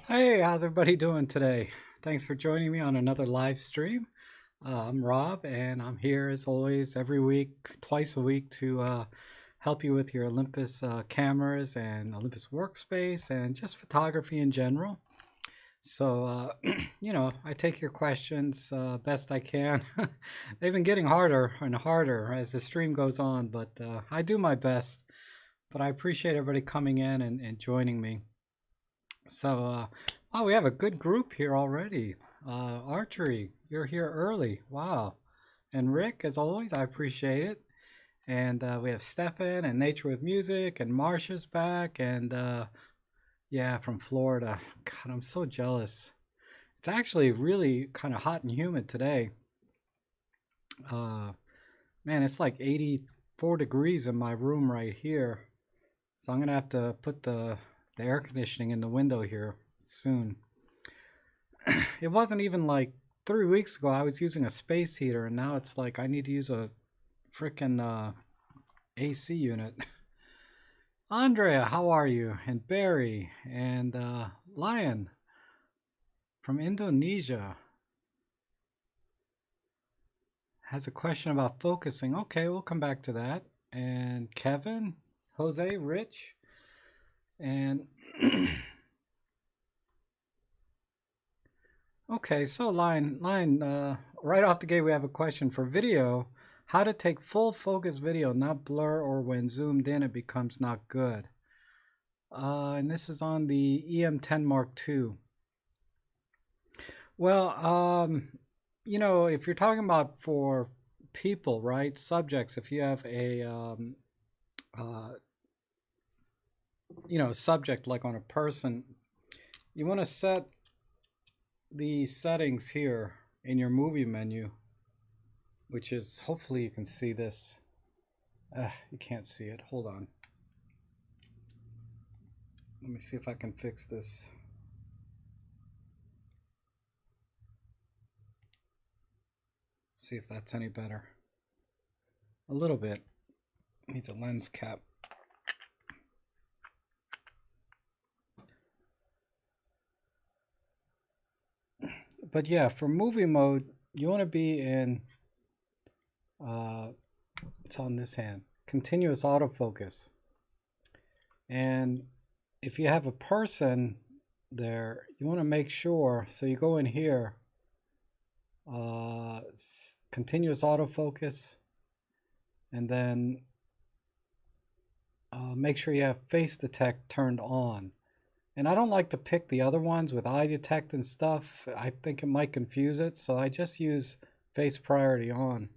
Hey, how's everybody doing today? Thanks for joining me on another live stream. I'm Rob, and I'm here as always every week, twice a week, to help you with your Olympus cameras and Olympus workspace and just photography in general. So, I take your questions best I can. They've been getting harder and harder as the stream goes on, but I do my best. But I appreciate everybody coming in and joining me. So, oh, we have a good group here already. Archery, you're here early. Wow. And Rick, as always, I appreciate it. And we have Stefan and Nature with Music, and Marsha's back, and yeah, from Florida. God, I'm so jealous. It's actually really kind of hot and humid today. Uh, Man, it's like 84 degrees in my room right here. So I'm gonna have to put the air conditioning in the window here soon. It wasn't even like 3 weeks ago I was using a space heater, and now it's like I need to use a freaking AC unit. Andrea, how are you? And Barry and Lion from Indonesia has a question about focusing. Okay, we'll come back to that. And Kevin, Jose, Rich, and okay, so line, right off the gate, we have a question for video. How to take full focus video, not blur, or when zoomed in, it becomes not good. And this is on the EM10 Mark II. Well, if you're talking about for people, right, subjects, if you have a, uh, subject like on a person, you want to set the settings here in your movie menu, which is, hopefully you can see this. You can't see it. Hold on. Let me see if I can fix this. See if that's any better. A little bit. Needs a lens cap. But yeah, for movie mode, you want to be in, it's on this hand, continuous autofocus. And if you have a person there, you want to make sure, so you go in here, continuous autofocus, and then make sure you have face detect turned on. And I don't like to pick the other ones with eye detect and stuff. I think it might confuse it, so I just use face priority on.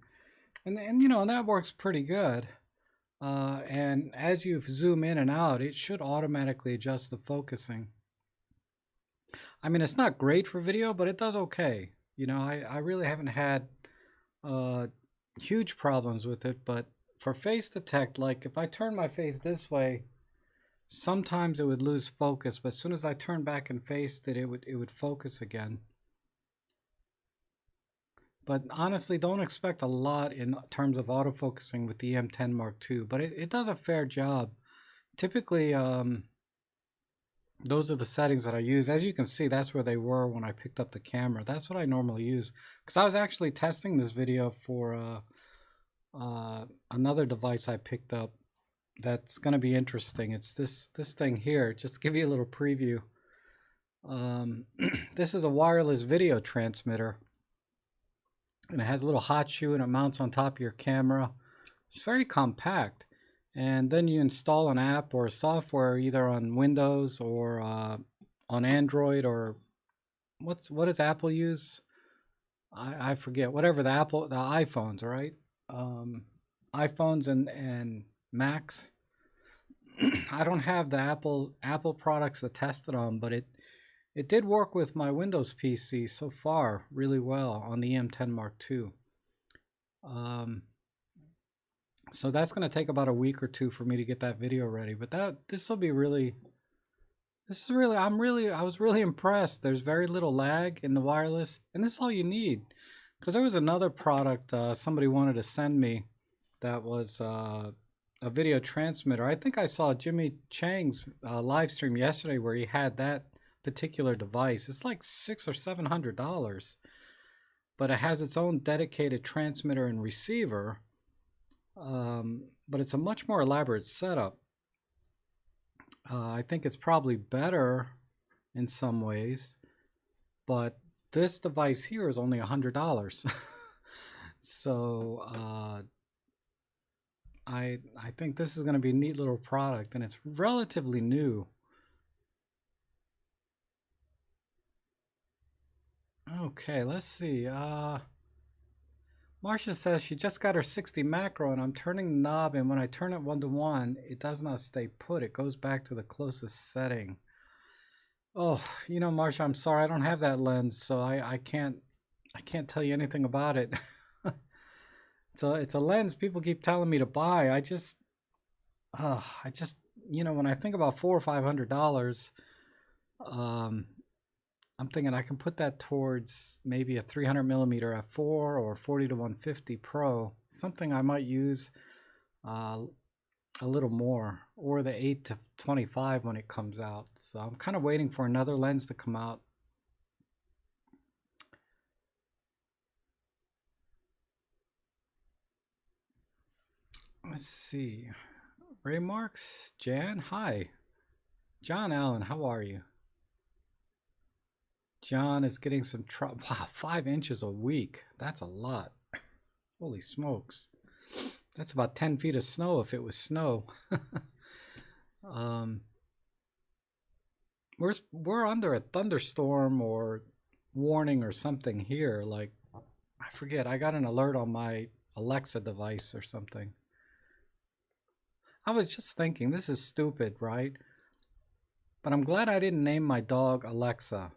And that works pretty good. And as you zoom in and out, it should automatically adjust the focusing. I mean, it's not great for video, but it does okay. I really haven't had huge problems with it, but for face detect, like if I turn my face this way, sometimes it would lose focus, but as soon as I turn back and faced it, it would focus again. But honestly, don't expect a lot in terms of autofocusing with the EM10 Mark II, but it does a fair job. Typically, those are the settings that I use. As you can see, that's where they were when I picked up the camera. That's what I normally use, because I was actually testing this video for another device I picked up that's going to be interesting. It's this thing here. Just to give you a little preview. This is a wireless video transmitter, and it has a little hot shoe, and it mounts on top of your camera. It's very compact. And then you install an app or software either on Windows or on Android, or what does Apple use? I forget. Whatever the iPhones, right? iPhones and Macs. I don't have the Apple products to test it on, but it did work with my Windows PC so far really well on the EM10 Mark II. So that's going to take about a week or two for me to get that video ready, but this will be really, I was really impressed. There's very little lag in the wireless, and this is all you need. Because there was another product somebody wanted to send me that was a video transmitter. I think I saw Jimmy Chang's live stream yesterday where he had that particular device. It's like $600 or $700, but it has its own dedicated transmitter and receiver. But it's a much more elaborate setup. I think it's probably better in some ways, but this device here is only $100. So I think this is going to be a neat little product, and it's relatively new. Okay, let's see. Marcia says she just got her 60 macro, and I'm turning the knob, and when I turn it 1 to 1, it does not stay put. It goes back to the closest setting. Oh, you know, Marcia, I'm sorry, I don't have that lens, so I can't tell you anything about it. It's a lens people keep telling me to buy. I just, you know, when I think about $400 or $500, I'm thinking I can put that towards maybe a 300 millimeter f4 or 40 to 150 Pro, something I might use a little more, or the 8 to 25 when it comes out. So I'm kind of waiting for another lens to come out. Let's see. Ray Marks, Jan, hi. John Allen, how are you? John is getting some trouble. Wow, 5 inches a week. That's a lot. Holy smokes. That's about 10 feet of snow if it was snow. We're under a thunderstorm or warning or something here. Like, I forget. I got an alert on my Alexa device or something. I was just thinking, this is stupid, right? But I'm glad I didn't name my dog Alexa,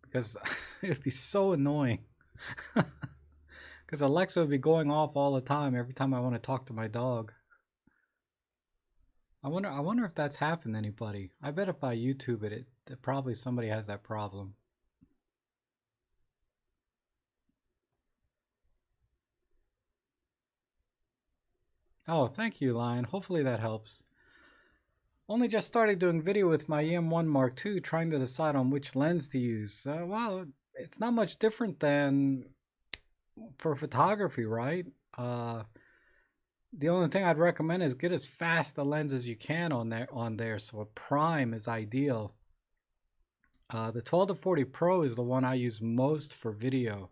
because it'd be so annoying. Because Alexa would be going off all the time every time I want to talk to my dog. I wonder if that's happened to anybody. I bet if I YouTube it, probably somebody has that problem. Oh, thank you, Lion. Hopefully that helps. Only just started doing video with my EM1 Mark II, trying to decide on which lens to use. Well, it's not much different than for photography, right? The only thing I'd recommend is get as fast a lens as you can on there. So a prime is ideal. The 12 to 40 Pro is the one I use most for video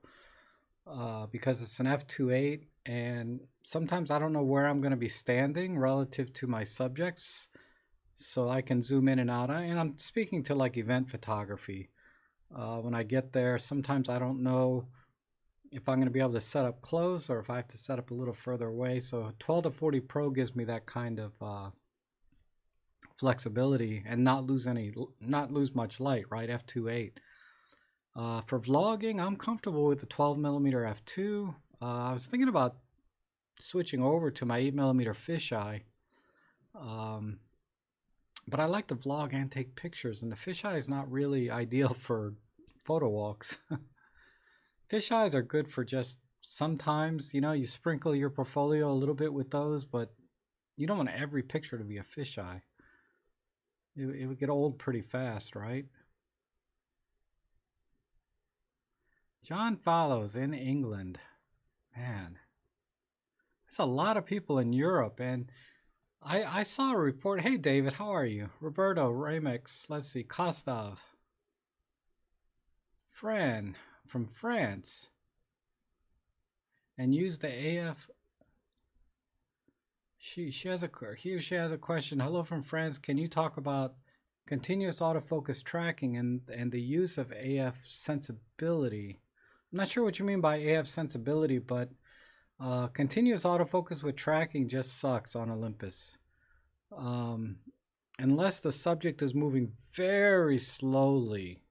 because it's an f2.8, and sometimes I don't know where I'm going to be standing relative to my subjects, so I can zoom in and out. And I'm speaking to like event photography. When I get there, sometimes I don't know if I'm going to be able to set up close or if I have to set up a little further away. So 12 to 40 Pro gives me that kind of flexibility and not lose much light, right? f2.8. For vlogging, I'm comfortable with the 12 millimeter f2. I was thinking about switching over to my 8mm fisheye. But I like to vlog and take pictures, and the fisheye is not really ideal for photo walks. Fisheyes are good for just sometimes, you know, you sprinkle your portfolio a little bit with those, but you don't want every picture to be a fisheye. It would get old pretty fast, right? John follows in England. Man, there's a lot of people in Europe, and I saw a report. Hey, David, how are you? Roberto, Ramex, let's see, Kostov, Fran from France, and use the AF. He or she has a question. Hello from France. Can you talk about continuous autofocus tracking and the use of AF sensibility? I'm not sure what you mean by AF sensibility, but continuous autofocus with tracking just sucks on Olympus. Unless the subject is moving very slowly,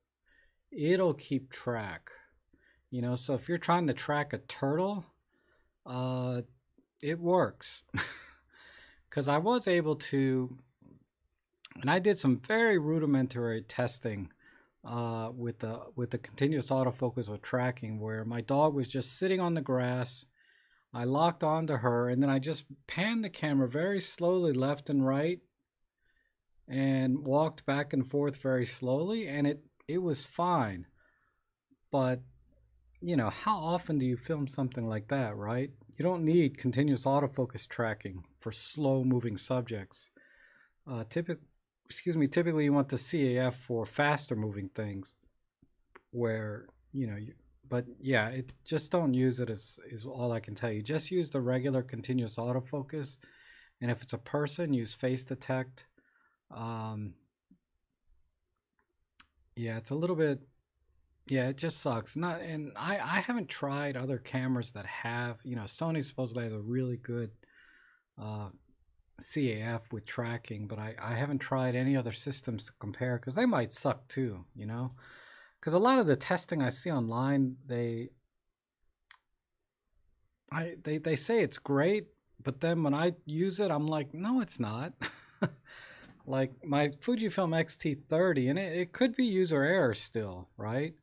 it'll keep track. You know, so if you're trying to track a turtle, it works. Because I was able to, and I did some very rudimentary testing with the continuous autofocus with tracking, where my dog was just sitting on the grass. I locked onto her, and then I just panned the camera very slowly left and right, and walked back and forth very slowly, and it was fine. But how often do you film something like that, right? You don't need continuous autofocus tracking for slow moving subjects. Typically you want the CAF for faster moving things where, but yeah, just don't use it is all I can tell you. Just use the regular continuous autofocus. And if it's a person, use face detect. Um, yeah, it's a little bit, yeah, it just sucks. Not, and I haven't tried other cameras that have, Sony supposedly has a really good uh, CAF with tracking, but I haven't tried any other systems to compare because they might suck too, Because a lot of the testing I see online, they say it's great, but then when I use it, I'm like, no, it's not. Like my Fujifilm X-T30, and it could be user error still, right?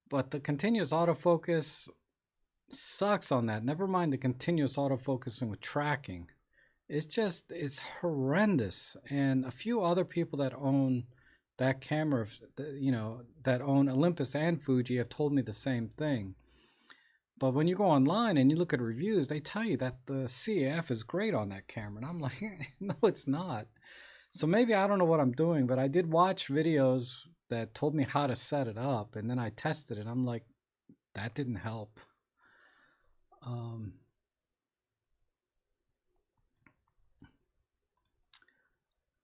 But the continuous autofocus sucks on that. Never mind the continuous autofocusing with tracking. It's horrendous. And a few other people that own that camera, that own Olympus and Fuji have told me the same thing. But when you go online and you look at reviews, they tell you that the CAF is great on that camera. And I'm like, no, it's not. So maybe I don't know what I'm doing, but I did watch videos that told me how to set it up. And then I tested it. I'm like, that didn't help. Um,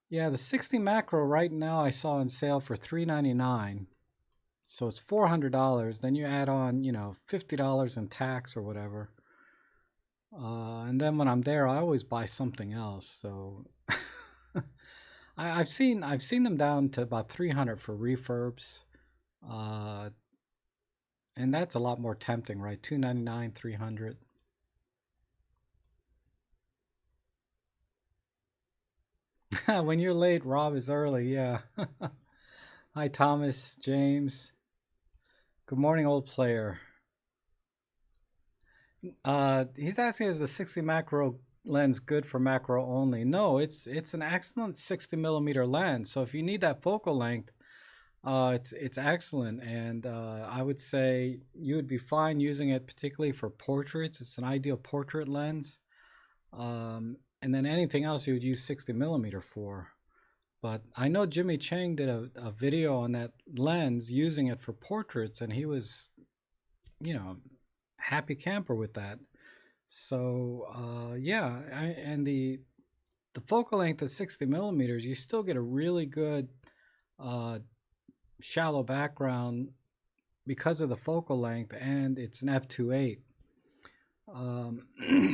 yeah, the 60 macro right now I saw on sale for $399. So it's $400. Then you add on, $50 in tax or whatever. And then when I'm there, I always buy something else. So I've seen them down to about 300 for refurbs. Uh, and that's a lot more tempting, right? 299, 300. When you're late, Rob is early. Yeah. Hi, Thomas, James. Good morning, old player. He's asking, is the 60 macro lens good for macro only? No, it's an excellent 60 millimeter lens. So if you need that focal length, it's excellent. And I would say you would be fine using it, particularly for portraits. It's an ideal portrait lens. And then anything else you would use 60 millimeter for. But I know Jimmy Chang did a video on that lens using it for portraits, and he was, happy camper with that. So yeah, and the focal length of 60 millimeters, you still get a really good uh, shallow background because of the focal length, and it's an f2.8.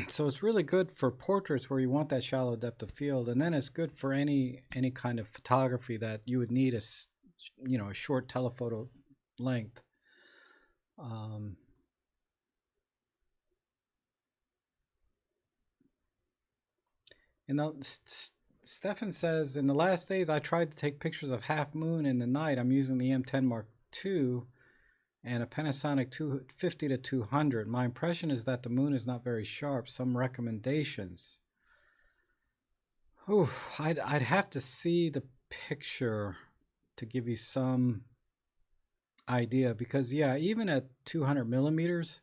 So it's really good for portraits where you want that shallow depth of field, and then it's good for any kind of photography that you would need a short telephoto length. Stefan says, in the last days I tried to take pictures of half moon in the night. I'm using the M10 Mark II and a Panasonic 250 to 200. My impression is that the moon is not very sharp. Some recommendations? Ooh, I'd have to see the picture to give you some idea, because yeah, even at 200 millimeters,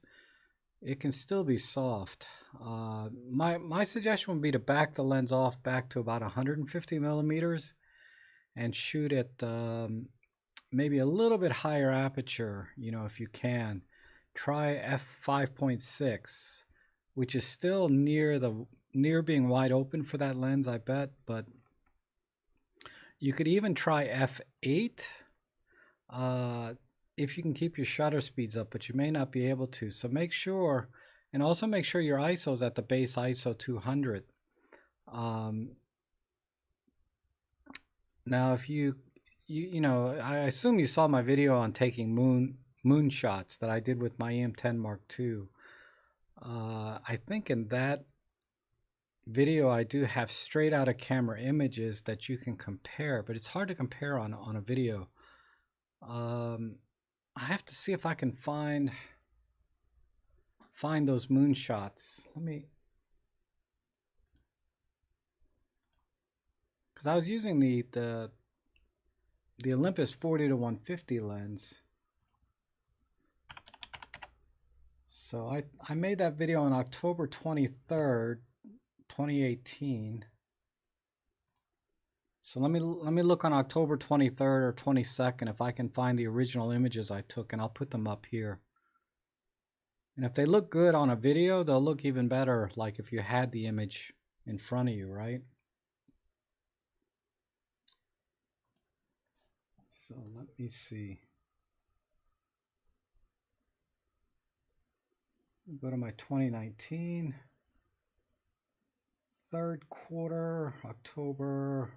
it can still be soft. My suggestion would be to back the lens off back to about 150 millimeters and shoot at maybe a little bit higher aperture, if you can. Try f5.6, which is still near being wide open for that lens, I bet, but you could even try f8 if you can keep your shutter speeds up, but you may not be able to. So make sure, and also make sure your ISO is at the base ISO 200. Now, if I assume you saw my video on taking moon shots that I did with my EM10 Mark II. I think in that video I do have straight out of camera images that you can compare, but it's hard to compare on a video. I have to see if I can find those moon shots. because I was using the Olympus 40 to 150 lens. So I made that video on October 23rd, 2018. So let me look on October 23rd or 22nd if I can find the original images I took, and I'll put them up here. And if they look good on a video, they'll look even better like if you had the image in front of you, right? So let me see. Go to my 2019 third quarter, October.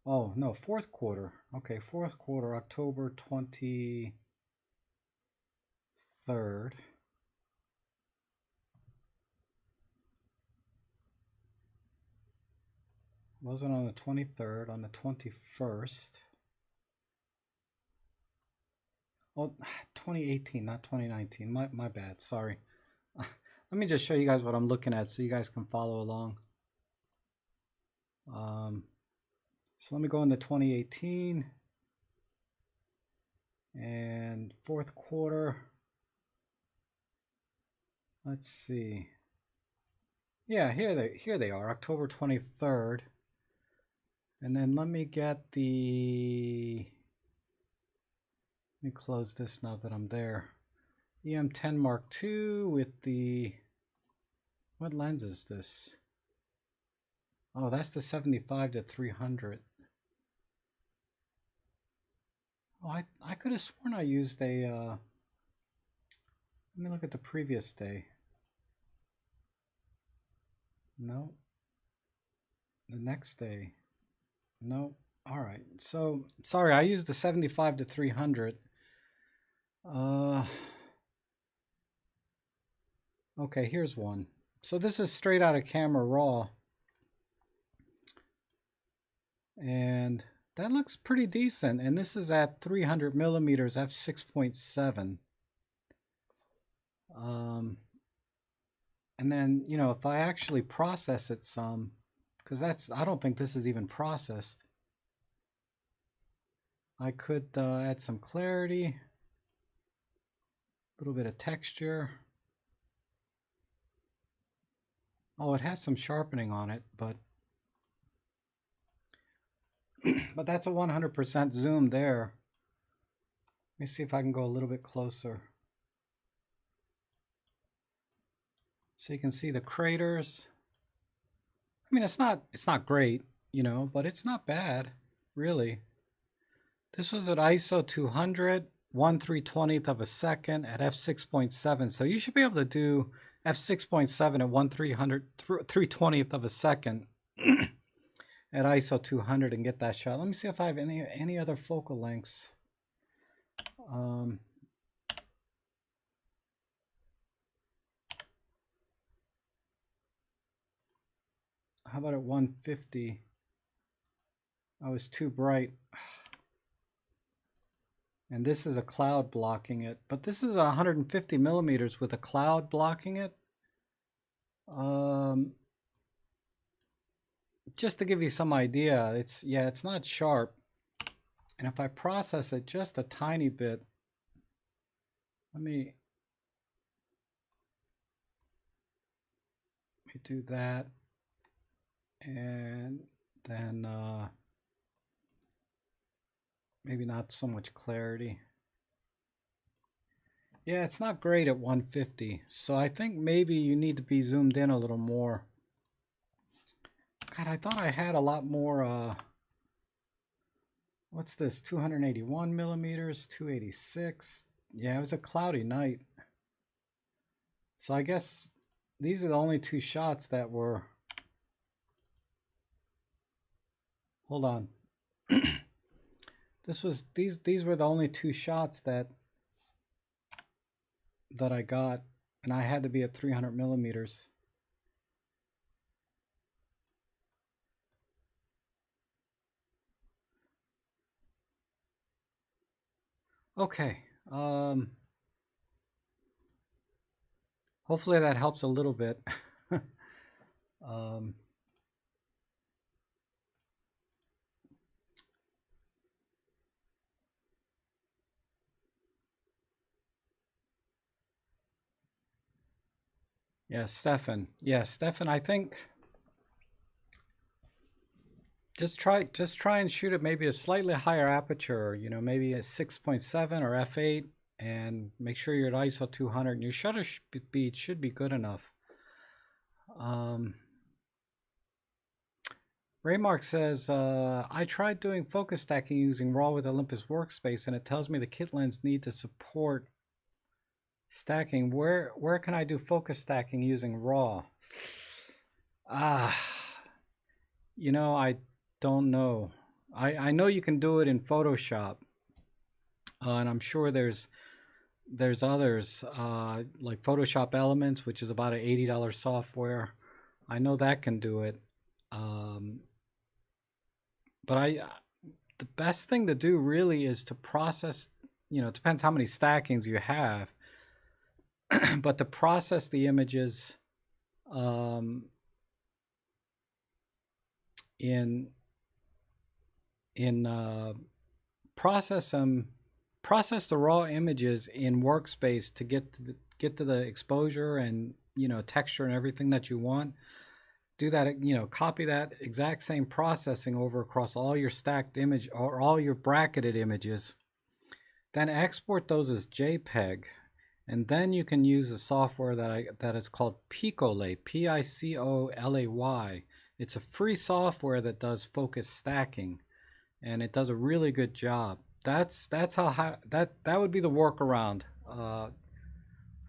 Oh, no, fourth quarter. Okay, fourth quarter, October 23rd. Wasn't on the 23rd, on the 21st. Oh, 2018, not 2019. My bad, sorry. Let me just show you guys what I'm looking at so you guys can follow along. So let me go into 2018 and fourth quarter. Let's see. Yeah, here they are, October 23rd. And then let me get the, let me close this now that I'm there. EM10 Mark II with the, what lens is this? Oh, that's the 75 to 300. Oh, I could have sworn I used a, let me look at the previous day. No. The next day. No. All right. So, sorry, I used the 75 to 300. Okay, here's one. So this is straight out of camera raw. And that looks pretty decent. And this is at 300 millimeters, f6.7. And then, you know, if I actually process it some, because that's, I don't think this is even processed. I could add some clarity, a little bit of texture. Oh, it has some sharpening on it, but but that's a 100% zoom there. Let me see if I can go a little bit closer. So you can see the craters. I mean, it's not great, you know, but it's not bad, really. This was at ISO 200, 1/320th of a second at f6.7. So you should be able to do f6.7 at 1/320th of a second at ISO 200 and get that shot. Let me see if I have any other focal lengths. How about at 150? I was too bright. And this is a cloud blocking it, but this is 150 millimeters with a cloud blocking it. Just to give you some idea, it's not sharp. And if I process it just a tiny bit, let me do that, and then maybe not so much clarity. Yeah, it's not great at 150, so I think maybe you need to be zoomed in a little more. God, I thought I had a lot more, what's this, 281 millimeters, 286. Yeah, it was a cloudy night. So I guess these are the only two shots that were, hold on. These were the only two shots that I got, and I had to be at 300 millimeters. Okay. Hopefully that helps a little bit. Yeah, Stefan. Yeah, Stefan, I think just try and shoot at maybe a slightly higher aperture, maybe a 6.7 or f8, and make sure you're at ISO 200 and your shutter speed should be good enough. Um, Raymark says, I tried doing focus stacking using RAW with Olympus Workspace, and it tells me the kit lens need to support stacking. Where can I do focus stacking using RAW? Ah, I don't know. I know you can do it in Photoshop, and I'm sure there's others like Photoshop Elements, which is about an $80 software. I know that can do it. Um, but the best thing to do really is to process, it depends how many stackings you have, but to process the images um, in process them process the raw images in Workspace to get to the exposure and texture and everything that you want. Do that, copy that exact same processing over across all your stacked image or all your bracketed images. Then export those as JPEG, and then you can use a software that is called Picolay, Picolay. It's a free software that does focus stacking, and it does a really good job. That's how that would be the workaround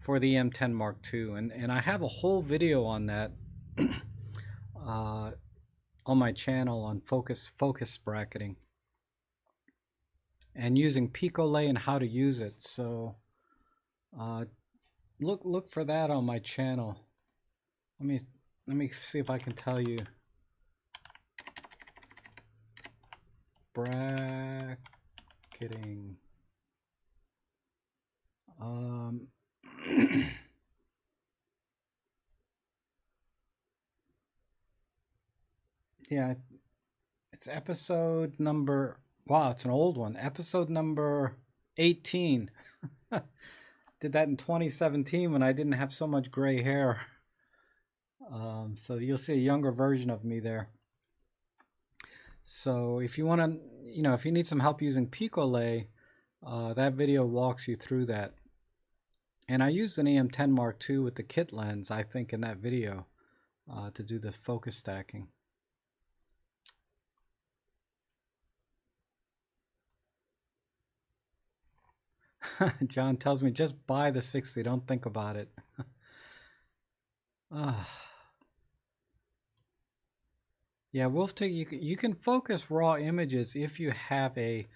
for the M10 Mark II, and I have a whole video on that uh, on my channel on focus bracketing and using Picolay and how to use it. So uh, look for that on my channel. Let me see if I can tell you. Bracketing. Yeah, it's episode number. Wow, it's an old one. Episode number 18. Did that in 2017 when I didn't have so much gray hair. So you'll see a younger version of me there. So if you want to, if you need some help using Picolay, that video walks you through that. And I used an EM10 Mark II with the kit lens, I think, in that video to do the focus stacking. John tells me just buy the 60, don't think about it. Yeah, Wolftig, you can focus raw images if you have a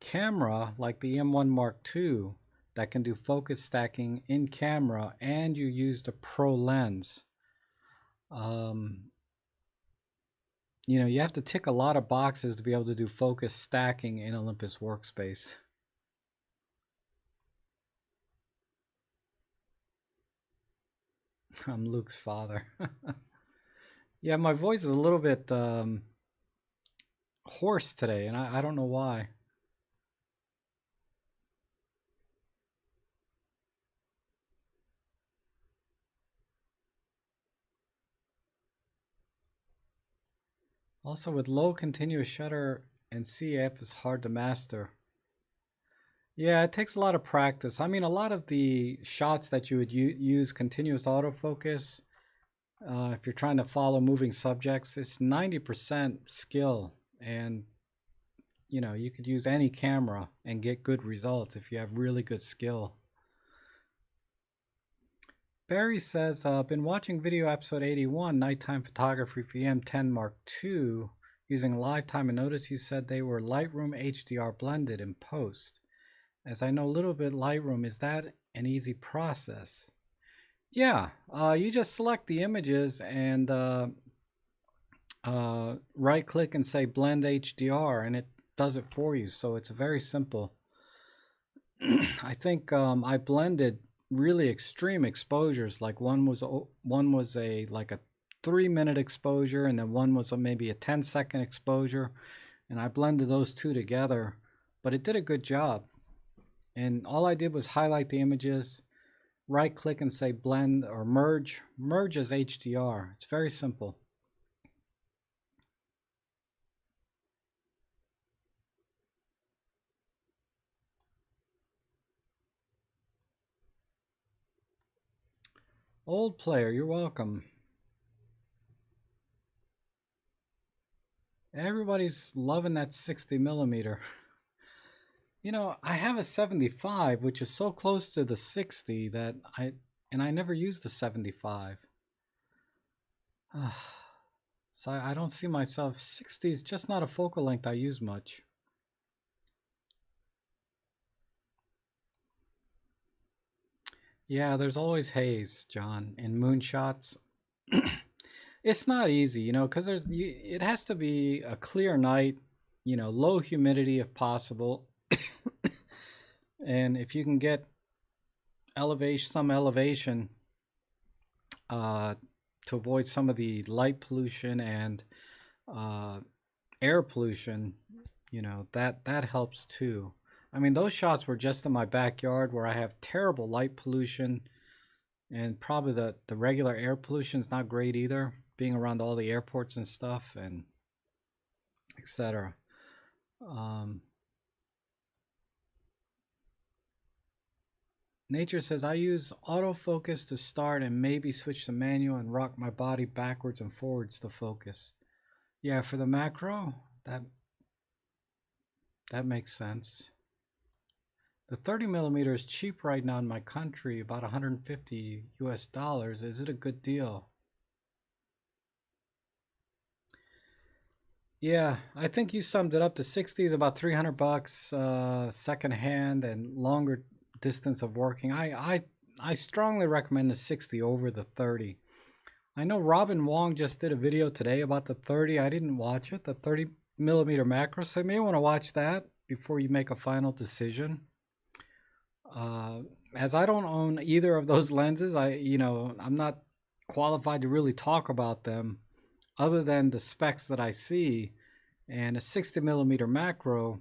camera like the M1 Mark II that can do focus stacking in camera and you use the Pro lens. You have to tick a lot of boxes to be able to do focus stacking in Olympus Workspace. I'm Luke's father. Yeah, my voice is a little bit hoarse today, and I don't know why. Also, with low continuous shutter and CF is hard to master. Yeah, it takes a lot of practice. I mean, a lot of the shots that you would use continuous autofocus, if you're trying to follow moving subjects, it's 90% skill. And, you could use any camera and get good results if you have really good skill. Barry says, been watching video episode 81, Nighttime Photography for M10 Mark II, using live time, and noticed you said they were Lightroom HDR blended in post. As I know a little bit Lightroom, is that an easy process? Yeah, you just select the images and right click and say blend HDR, and it does it for you. So it's very simple. I think I blended really extreme exposures. Like one was a like a 3-minute exposure, and then one was maybe a 10-second exposure, and I blended those two together. But it did a good job. And all I did was highlight the images, right click and say blend or merge. Merge as HDR. It's very simple. Old player, you're welcome. Everybody's loving that 60 millimeter. You know, I have a 75, which is so close to the 60 that I never use the 75. So I don't see myself. 60 is just not a focal length I use much. Yeah, there's always haze, John, in moonshots. It's not easy, you know, because it has to be a clear night, you know, low humidity if possible, and if you can get some elevation, uh, to avoid some of the light pollution and uh, air pollution, you know, that helps too. I mean, those shots were just in my backyard where I have terrible light pollution, and probably the regular air pollution is not great either, being around all the airports and stuff and etc. Um, Nature says I use autofocus to start and maybe switch to manual and rock my body backwards and forwards to focus. Yeah, for the macro, that makes sense. The 30 millimeter is cheap right now in my country, about 150 US dollars. Is it a good deal? Yeah, I think you summed it up. The 60 is about 300 bucks, second hand and longer distance of working. I strongly recommend the 60 over the 30. I know Robin Wong just did a video today about the 30. I didn't watch it, the 30 millimeter macro, so you may want to watch that before you make a final decision. Uh, as I don't own either of those lenses, I'm not qualified to really talk about them other than the specs that I see. And a 60 millimeter macro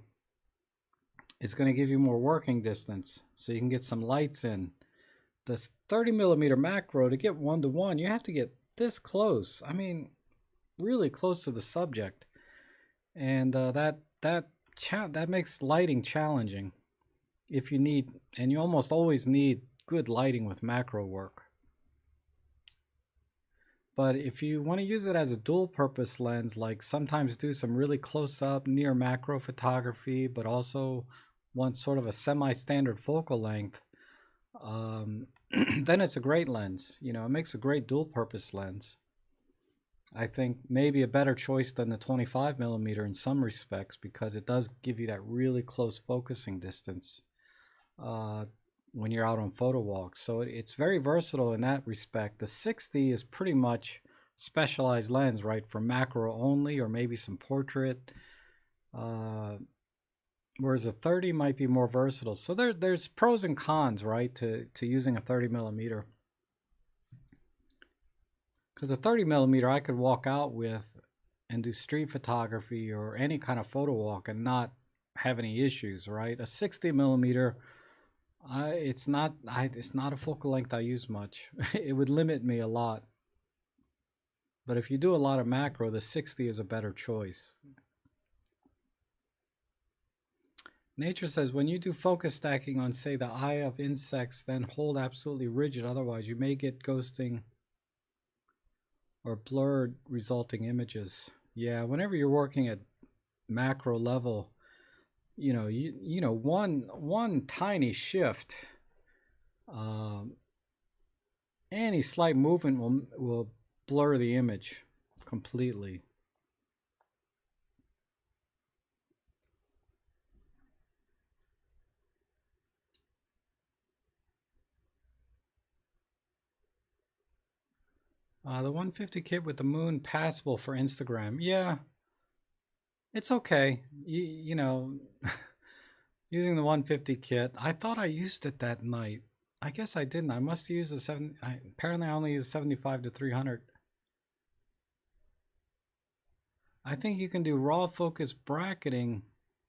is going to give you more working distance, so you can get some lights in. The 30 millimeter macro, to get 1:1, you have to get this close. I mean, really close to the subject, and that makes lighting challenging. If you need, and you almost always need good lighting with macro work. But if you want to use it as a dual purpose lens, like sometimes do some really close up near macro photography, but also want sort of a semi-standard focal length, then it's a great lens. You know, it makes a great dual purpose lens. I think maybe a better choice than the 25 millimeter in some respects, because it does give you that really close focusing distance when you're out on photo walks. So it's very versatile in that respect. The 60 is pretty much specialized lens, right, for macro only or maybe some portrait. Whereas a 30 might be more versatile. So there's pros and cons, right, to using a 30 millimeter. Because a 30 millimeter I could walk out with and do street photography or any kind of photo walk and not have any issues, right? A 60 millimeter, it's not a focal length I use much. It would limit me a lot. But if you do a lot of macro, the 60 is a better choice. Nature says when you do focus stacking on, say, the eye of insects, then hold absolutely rigid, otherwise you may get ghosting or blurred resulting images. Yeah, whenever you're working at macro level, one tiny shift, any slight movement will blur the image completely. The 150 kit with the moon passable for Instagram. Yeah, it's okay. You know, using the 150 kit. I thought I used it that night. I guess I didn't. I must use the apparently I only used 75 to 300. I think you can do raw focus bracketing,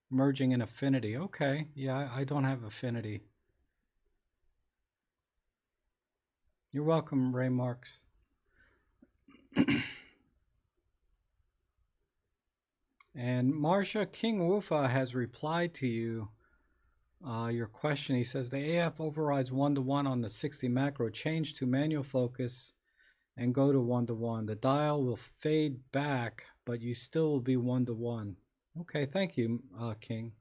merging in affinity. Okay, yeah, I don't have affinity. You're welcome, Ray Marks. And Marsha King Wufa has replied to you, your question. He says the AF overrides 1:1 on the 60 macro. Change to manual focus and go to 1:1. The dial will fade back, but you still will be 1:1. Okay, thank you, King.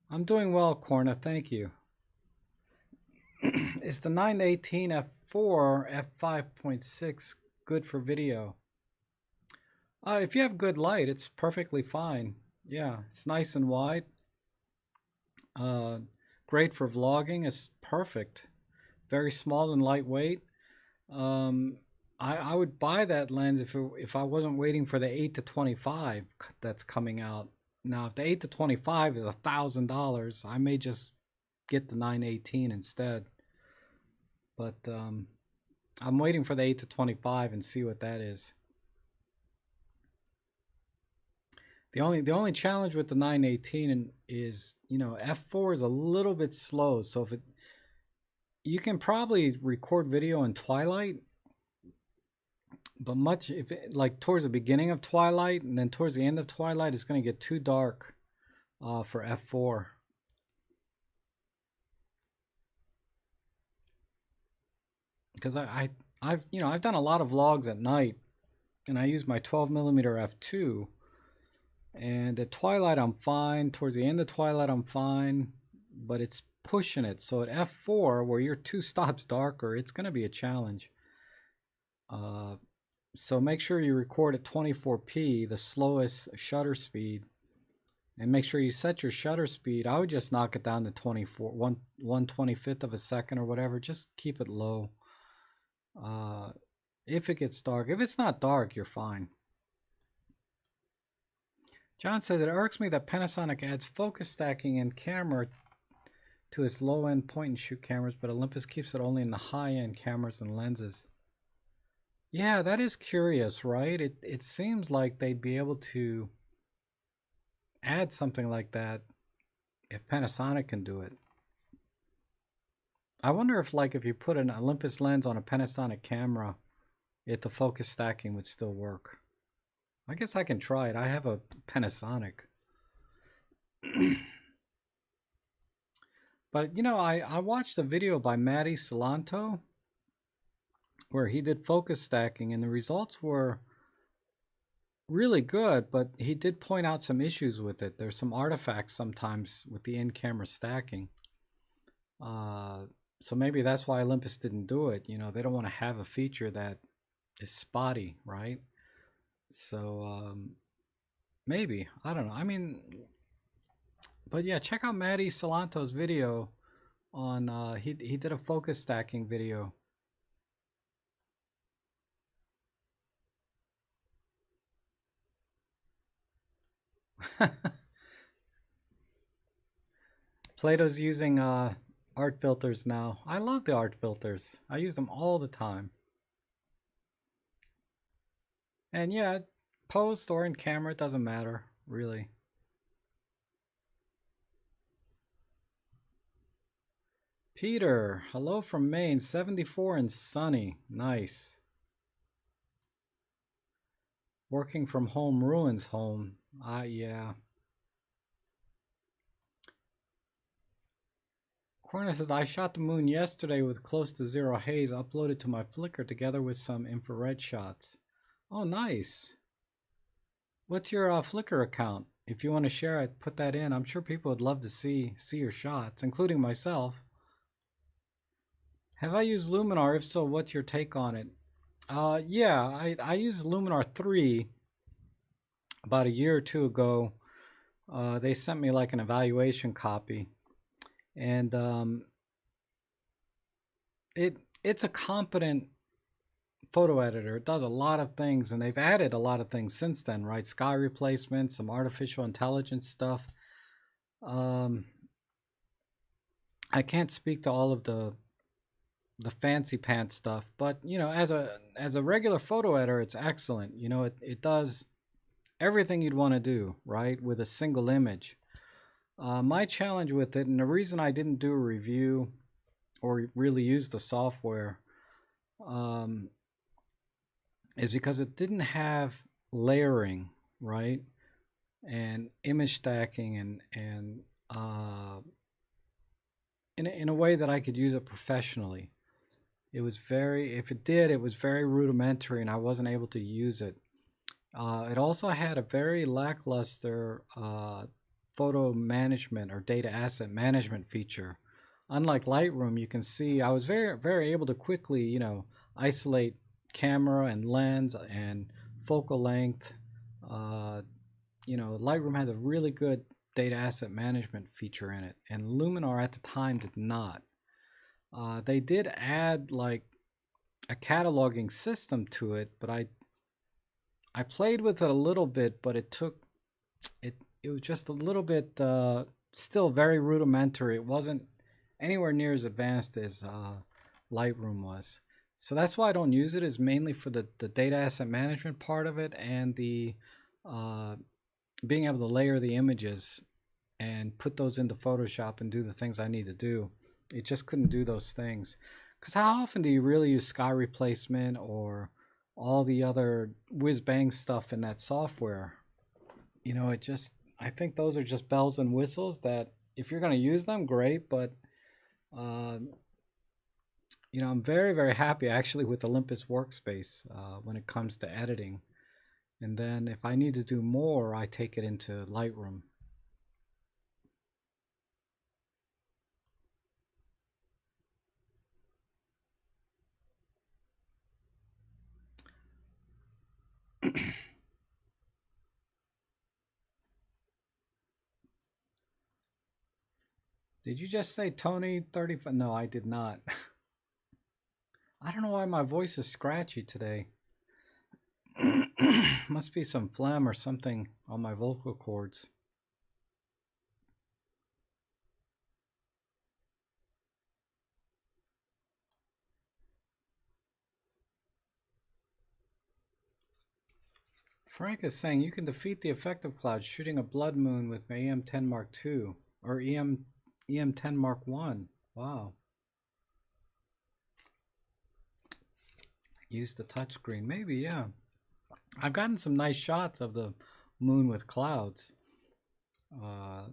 I'm doing well, Corna. Thank you. Is the 918 f4 f5.6 good for video? If you have good light, it's perfectly fine. Yeah, it's nice and wide. Great for vlogging. It's perfect. Very small and lightweight. I would buy that lens if I wasn't waiting for the 8-25 that's coming out. Now, if the 8-25 is $1,000, I may just get the 918 instead. But I'm waiting for the 8-25 and see what that is. The only challenge with the 918 is, you know, f4 is a little bit slow. So if you can probably record video in twilight, but like towards the beginning of twilight and then towards the end of twilight, it's going to get too dark for f4. Because I've done a lot of vlogs at night, and I use my 12mm f2. And at twilight I'm fine. Towards the end of twilight I'm fine, but it's pushing it. So at f4, where you're 2 stops darker, it's going to be a challenge. So make sure you record at 24p, the slowest shutter speed, and make sure you set your shutter speed. I would just knock it down to 1/25 of a second or whatever. Just keep it low. If it gets dark, if it's not dark, you're fine. John said it irks me that Panasonic adds focus stacking and camera to its low-end point-and-shoot cameras, but Olympus keeps it only in the high-end cameras and lenses. Yeah, that is curious, right? It seems like they'd be able to add something like that if Panasonic can do it. I wonder if you put an Olympus lens on a Panasonic camera, if the focus stacking would still work. I guess I can try it. I have a Panasonic. But, you know, I watched a video by Matty Salanto where he did focus stacking, and the results were really good, but he did point out some issues with it. There's some artifacts sometimes with the in-camera stacking. So maybe that's why Olympus didn't do it. You know, they don't want to have a feature that is spotty, right? So maybe, I don't know. I mean, but yeah, check out Matty Salanto's video on he did a focus stacking video. Plato's using art filters now. I love the art filters. I use them all the time. And yeah, post or in camera, it doesn't matter, really. Peter, hello from Maine, 74 and sunny. Nice. Working from home ruins home. Yeah. Corna says, I shot the moon yesterday with close to 0 haze, uploaded to my Flickr together with some infrared shots. Oh, nice. What's your Flickr account? If you want to share it, put that in. I'm sure people would love to see your shots, including myself. Have I used Luminar? If so, what's your take on it? Yeah, I used Luminar 3 about a year or two ago. They sent me like an evaluation copy. And it's a competent photo editor. It does a lot of things, and they've added a lot of things since then, right? Sky replacement, some artificial intelligence stuff. I can't speak to all of the fancy pants stuff, but you know, as a regular photo editor, it's excellent. You know, it does everything you'd want to do, right, with a single image. My challenge with it, and the reason I didn't do a review or really use the software um, is because it didn't have layering, right? And image stacking and uh, in a way that I could use it professionally. It was very, if it did, it was very rudimentary and I wasn't able to use it. It also had a very lackluster photo management or data asset management feature. Unlike Lightroom, you can see I was very able to quickly, isolate camera and lens and focal length. Uh, Lightroom has a really good data asset management feature in it, and Luminar at the time did not. They did add like a cataloging system to it, but I played with it a little bit, but it it was just a little bit still very rudimentary. It wasn't anywhere near as advanced as Lightroom was. So that's why I don't use it. Is mainly for the data asset management part of it and the uh, being able to layer the images and put those into Photoshop and do the things I need to do. It just couldn't do those things. Because how often do you really use sky replacement or all the other whiz bang stuff in that software? It just, I think those are just bells and whistles that if you're going to use them, great. But, uh, I'm very happy actually with Olympus Workspace when it comes to editing. And then if I need to do more, I take it into Lightroom. Did you just say Tony 35? No, I did not. I don't know why my voice is scratchy today. Must be some phlegm or something on my vocal cords. Frank is saying you can defeat the effective cloud shooting a blood moon with EM10 Mark II or EM10 Mark 1. Wow. Use the touchscreen. Maybe, yeah. I've gotten some nice shots of the moon with clouds. Uh,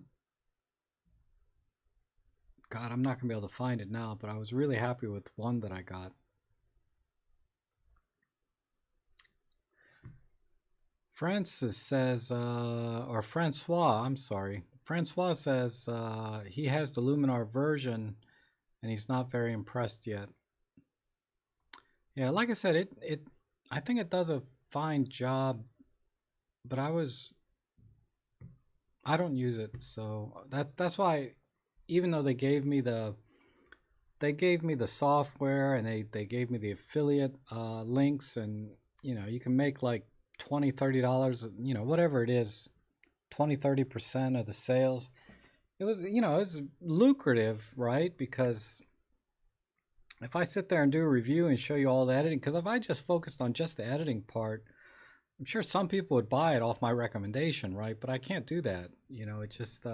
God, I'm not going to be able to find it now, but I was really happy with one that I got. Francis says, or Francois, I'm sorry. Francois says he has the Luminar version and he's not very impressed yet. Yeah, like I said, I think it does a fine job, but I don't use it, so that's why, even though they gave me the software and they gave me the affiliate links, and you can make like $20-$30, whatever it is, 20-30% of the sales. It was it was lucrative, right? Because if I sit there and do a review and show you all the editing, because if I just focused on just the editing part, I'm sure some people would buy it off my recommendation, right? But I can't do that. It just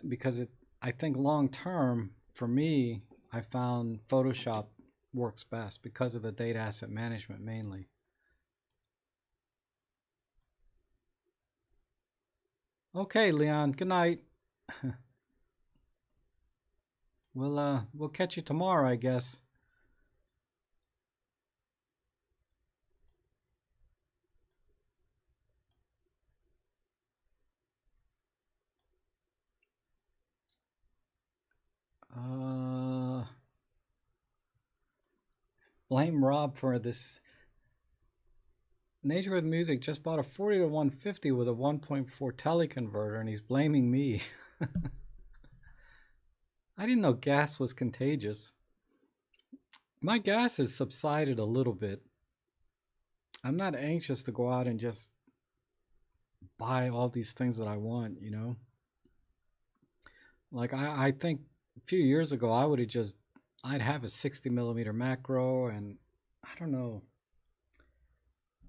because I think long term for me, I found Photoshop works best because of the data asset management mainly. Okay, Leon. Good night. We'll catch you tomorrow, I guess. Uh, Blame Rob for this. Nature with Music just bought a 40 to 150 with a 1.4 teleconverter, and he's blaming me. I didn't know gas was contagious. My gas has subsided a little bit. I'm not anxious to go out and just buy all these things that I want. Like I think a few years ago I would have just I'd have a 60 millimeter macro, and I don't know.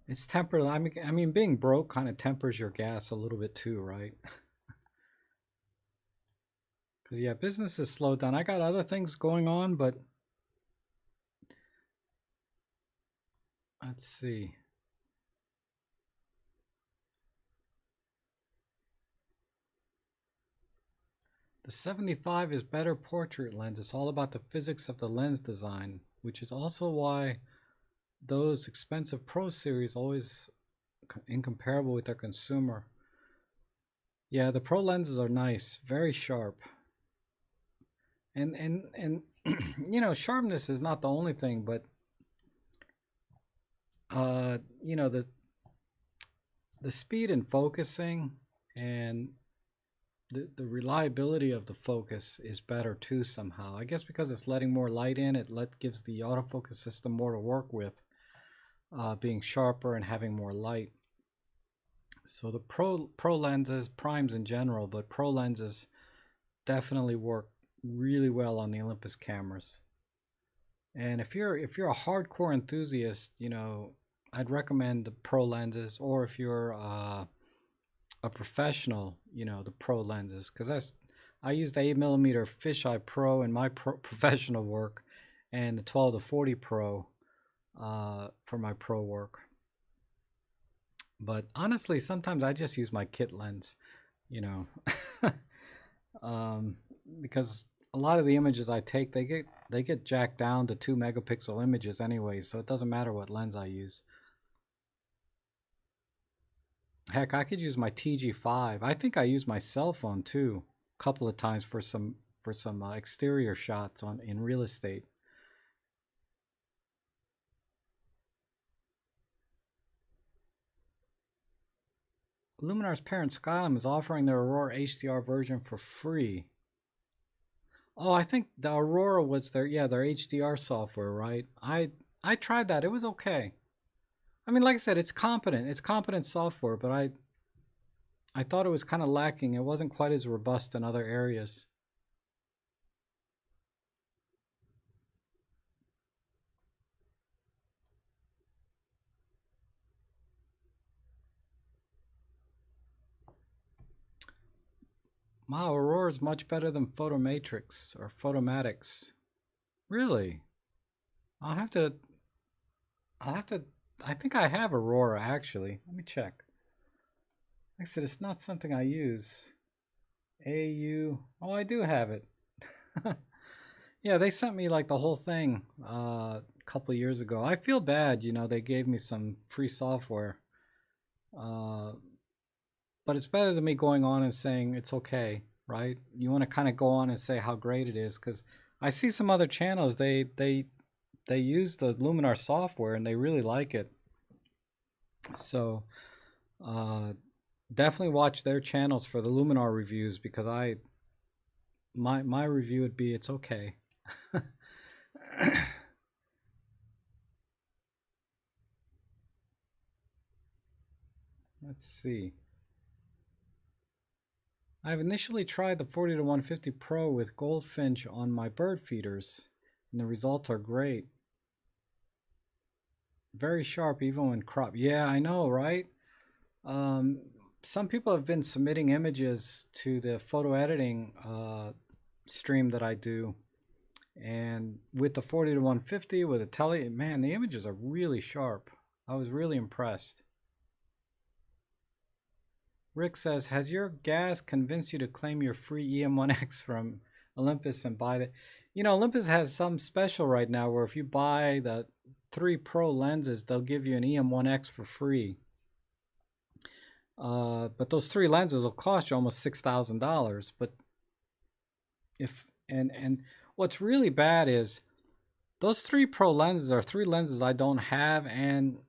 It's tempered. I mean, being broke kind of tempers your gas a little bit too, right? Because, yeah, business is slowed down. I got other things going on, but let's see. The 75 is better portrait lens. It's all about the physics of the lens design, which is also why those expensive Pro series always incomparable with their consumer. Yeah, the Pro lenses are nice, very sharp. And you know, sharpness is not the only thing, but you know, the speed in focusing and the reliability of the focus is better too somehow. I guess because it's letting more light in, gives the autofocus system more to work with, being sharper and having more light. So the pro lenses, primes in general, but pro lenses definitely work really well on the Olympus cameras. And if you're a hardcore enthusiast, you know, I'd recommend the pro lenses, or if you're a professional, you know, the pro lenses, because I use the 8mm fisheye pro in my professional work, and the 12 to 40 pro for my pro work. But honestly, sometimes I just use my kit lens, you know, because a lot of the images I take, they get jacked down to 2 megapixel images anyway, so it doesn't matter what lens I use. Heck, I could use my TG5. I think I use my cell phone too, a couple of times for some exterior shots in real estate. Luminar's parent Skylum is offering their Aurora HDR version for free. Oh, I think the Aurora was their HDR software, right? I tried that. It was okay. I mean, like I said, it's competent. It's competent software, but I thought it was kind of lacking. It wasn't quite as robust in other areas. Wow, Aurora is much better than Photomatrix or Photomatics. Really? I'll have to I'll have to I think I have Aurora actually. Let me check. Like I said, it's not something I use. AU. Oh, I do have it. Yeah, they sent me like the whole thing a couple years ago. I feel bad, you know, they gave me some free software. Uh, but it's better than me going on and saying it's okay, right? You want to kind of go on and say how great it is, because I see some other channels, they use the Luminar software and they really like it. So uh, definitely watch their channels for the Luminar reviews, because my review would be it's okay. Let's see. I've initially tried the 40 to 150 Pro with Goldfinch on my bird feeders, and the results are great. Very sharp even when cropped. Yeah, I know, right? Um, some people have been submitting images to the photo editing stream that I do, and with the 40 to 150 with a tele, man, the images are really sharp. I was really impressed. Rick says, has your gas convinced you to claim your free EM1X from Olympus and buy it? You know, Olympus has some special right now where if you buy the 3 Pro lenses, they'll give you an EM1X for free. But those 3 lenses will cost you almost $6,000. But and what's really bad is those 3 Pro lenses are 3 lenses I don't have and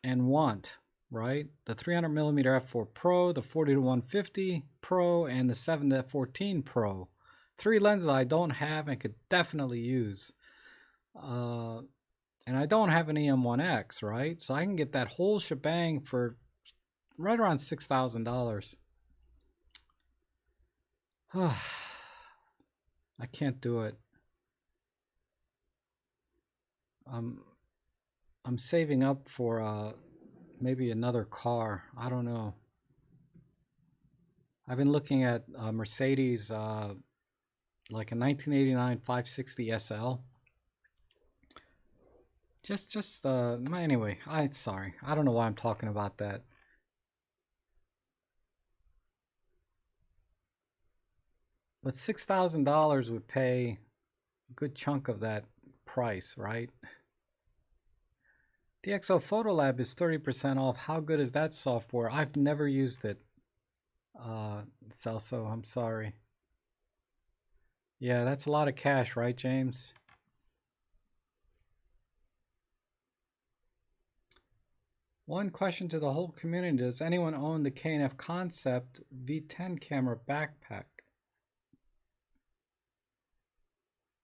want. Right? The 300mm f4 Pro, the 40 to 150 Pro, and the 7 to 14 Pro. 3 lenses I don't have and could definitely use. And I don't have an EM1X, right? So I can get that whole shebang for right around $6,000. I can't do it. I'm saving up for maybe another car. I don't know. I've been looking at Mercedes like a 1989 560 SL. Anyway, sorry. I don't know why I'm talking about that. But $6,000 would pay a good chunk of that price, right? DxO Photolab is 30% off. How good is that software? I've never used it. Celso, I'm sorry. Yeah, that's a lot of cash, right, James? One question to the whole community. Does anyone own the K&F Concept V10 camera backpack?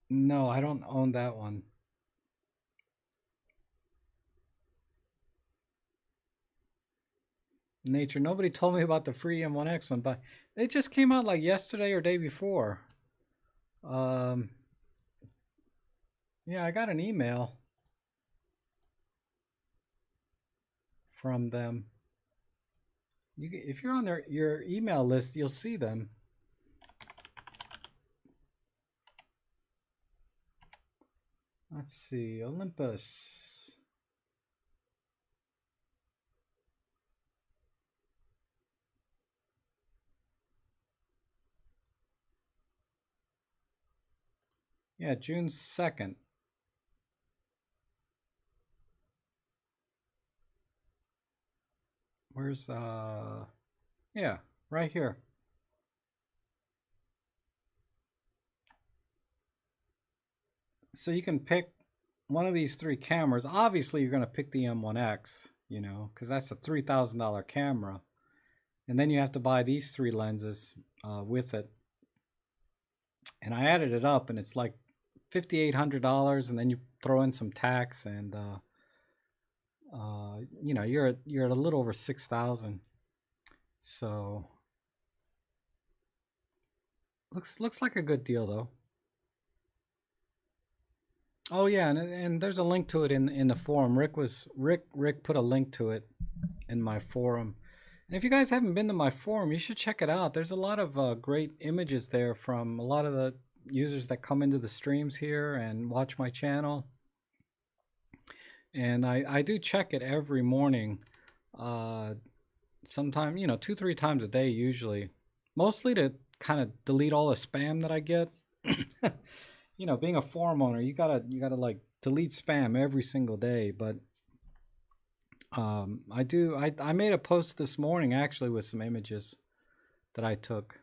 No, I don't own that one. Nature, nobody told me about the free M1X one, but it just came out like yesterday or day before. Yeah, I got an email from them. If you're on your email list, you'll see them. Let's see, Olympus. Yeah, June 2nd. Where's yeah, right here. So you can pick one of these three cameras. Obviously, you're going to pick the M1X, you know, because that's a $3,000 camera. And then you have to buy these three lenses with it. And I added it up, and it's like $5,800, and then you throw in some tax, and you know, you're at a little over 6,000. So looks like a good deal though. Oh yeah, and there's a link to it in the forum. Rick put a link to it in my forum. And if you guys haven't been to my forum, you should check it out. There's a lot of great images there from a lot of the users that come into the streams here and watch my channel. And I do check it every morning. Sometime, you know, 2-3 times a day usually. Mostly to kind of delete all the spam that I get. You know, being a forum owner, you gotta like delete spam every single day. But I made a post this morning actually with some images that I took.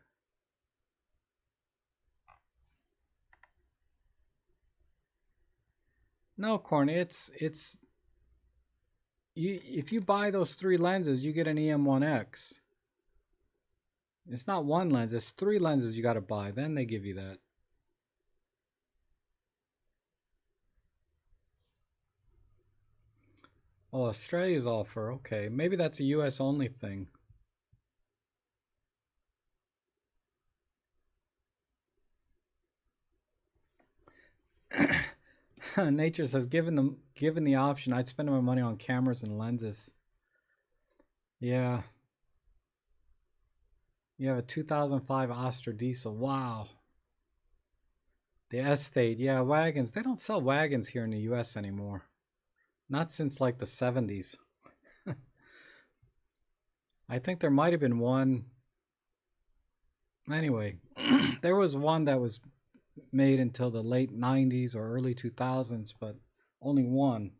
No, Corny, it's if you buy those three lenses, you get an EM1X. It's not one lens, it's three lenses you gotta buy. Then they give you that. Oh, Australia's offer. Okay, maybe that's a US only thing. Nature says, given the option, I'd spend my money on cameras and lenses. Yeah. You have a 2005 Astra diesel. Wow. The Estate. Yeah, wagons. They don't sell wagons here in the US anymore. Not since like the 70s. I think there might have been one. Anyway, there was one that was made until the late 90s or early 2000s, but only one,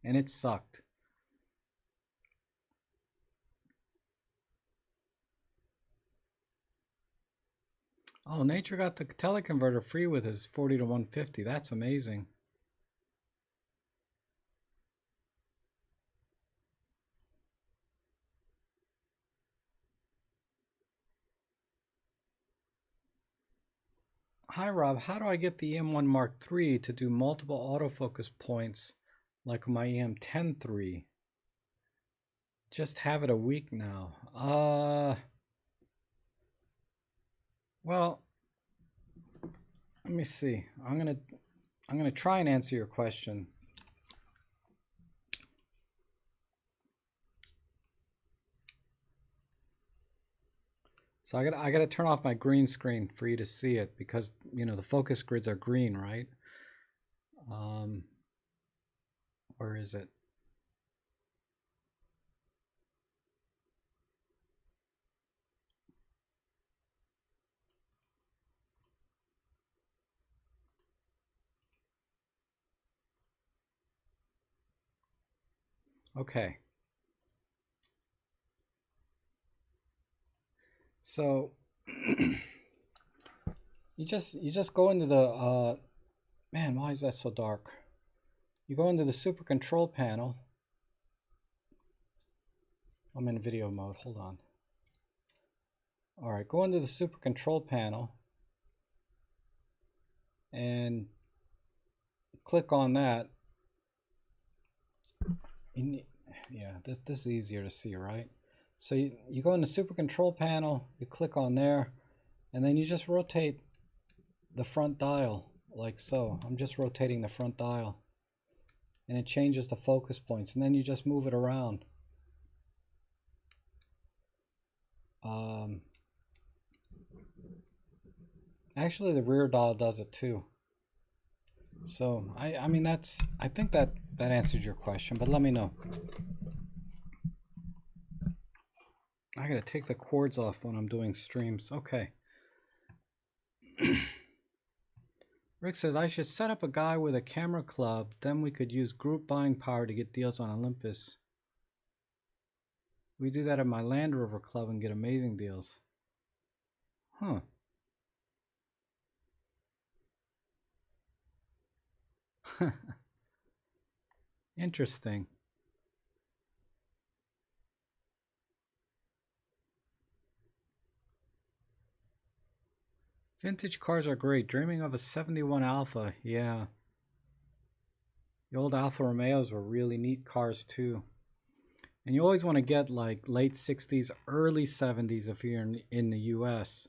and it sucked. Oh, Nature got the teleconverter free with his 40 to 150. That's amazing. Hi Rob, how do I get the EM1 Mark III to do multiple autofocus points like my EM10 III? Just have it a week now. Well, let me see. I'm gonna try and answer your question. So I gotta turn off my green screen for you to see it, because you know the focus grids are green, right? Where is it? Okay. So you just go into the man, why is that so dark? You go into the super control panel. I'm in video mode, hold on. All right, go into the super control panel and click on that. Yeah, this is easier to see, right? So you go in the super control panel, you click on there, and then you just rotate the front dial like so. I'm just rotating the front dial, and it changes the focus points, and then you just move it around. Actually, the rear dial does it too. So I mean I think that answers your question, but let me know. I gotta take the cords off when I'm doing streams. Okay. Rick says I should set up a guy with a camera club, then we could use group buying power to get deals on Olympus. We do that at my Land Rover club and get amazing deals. Huh. Interesting. Vintage cars are great. Dreaming of a 71 Alpha. Yeah. The old Alfa Romeos were really neat cars too. And you always want to get like late 60s, early 70s if you're in the US.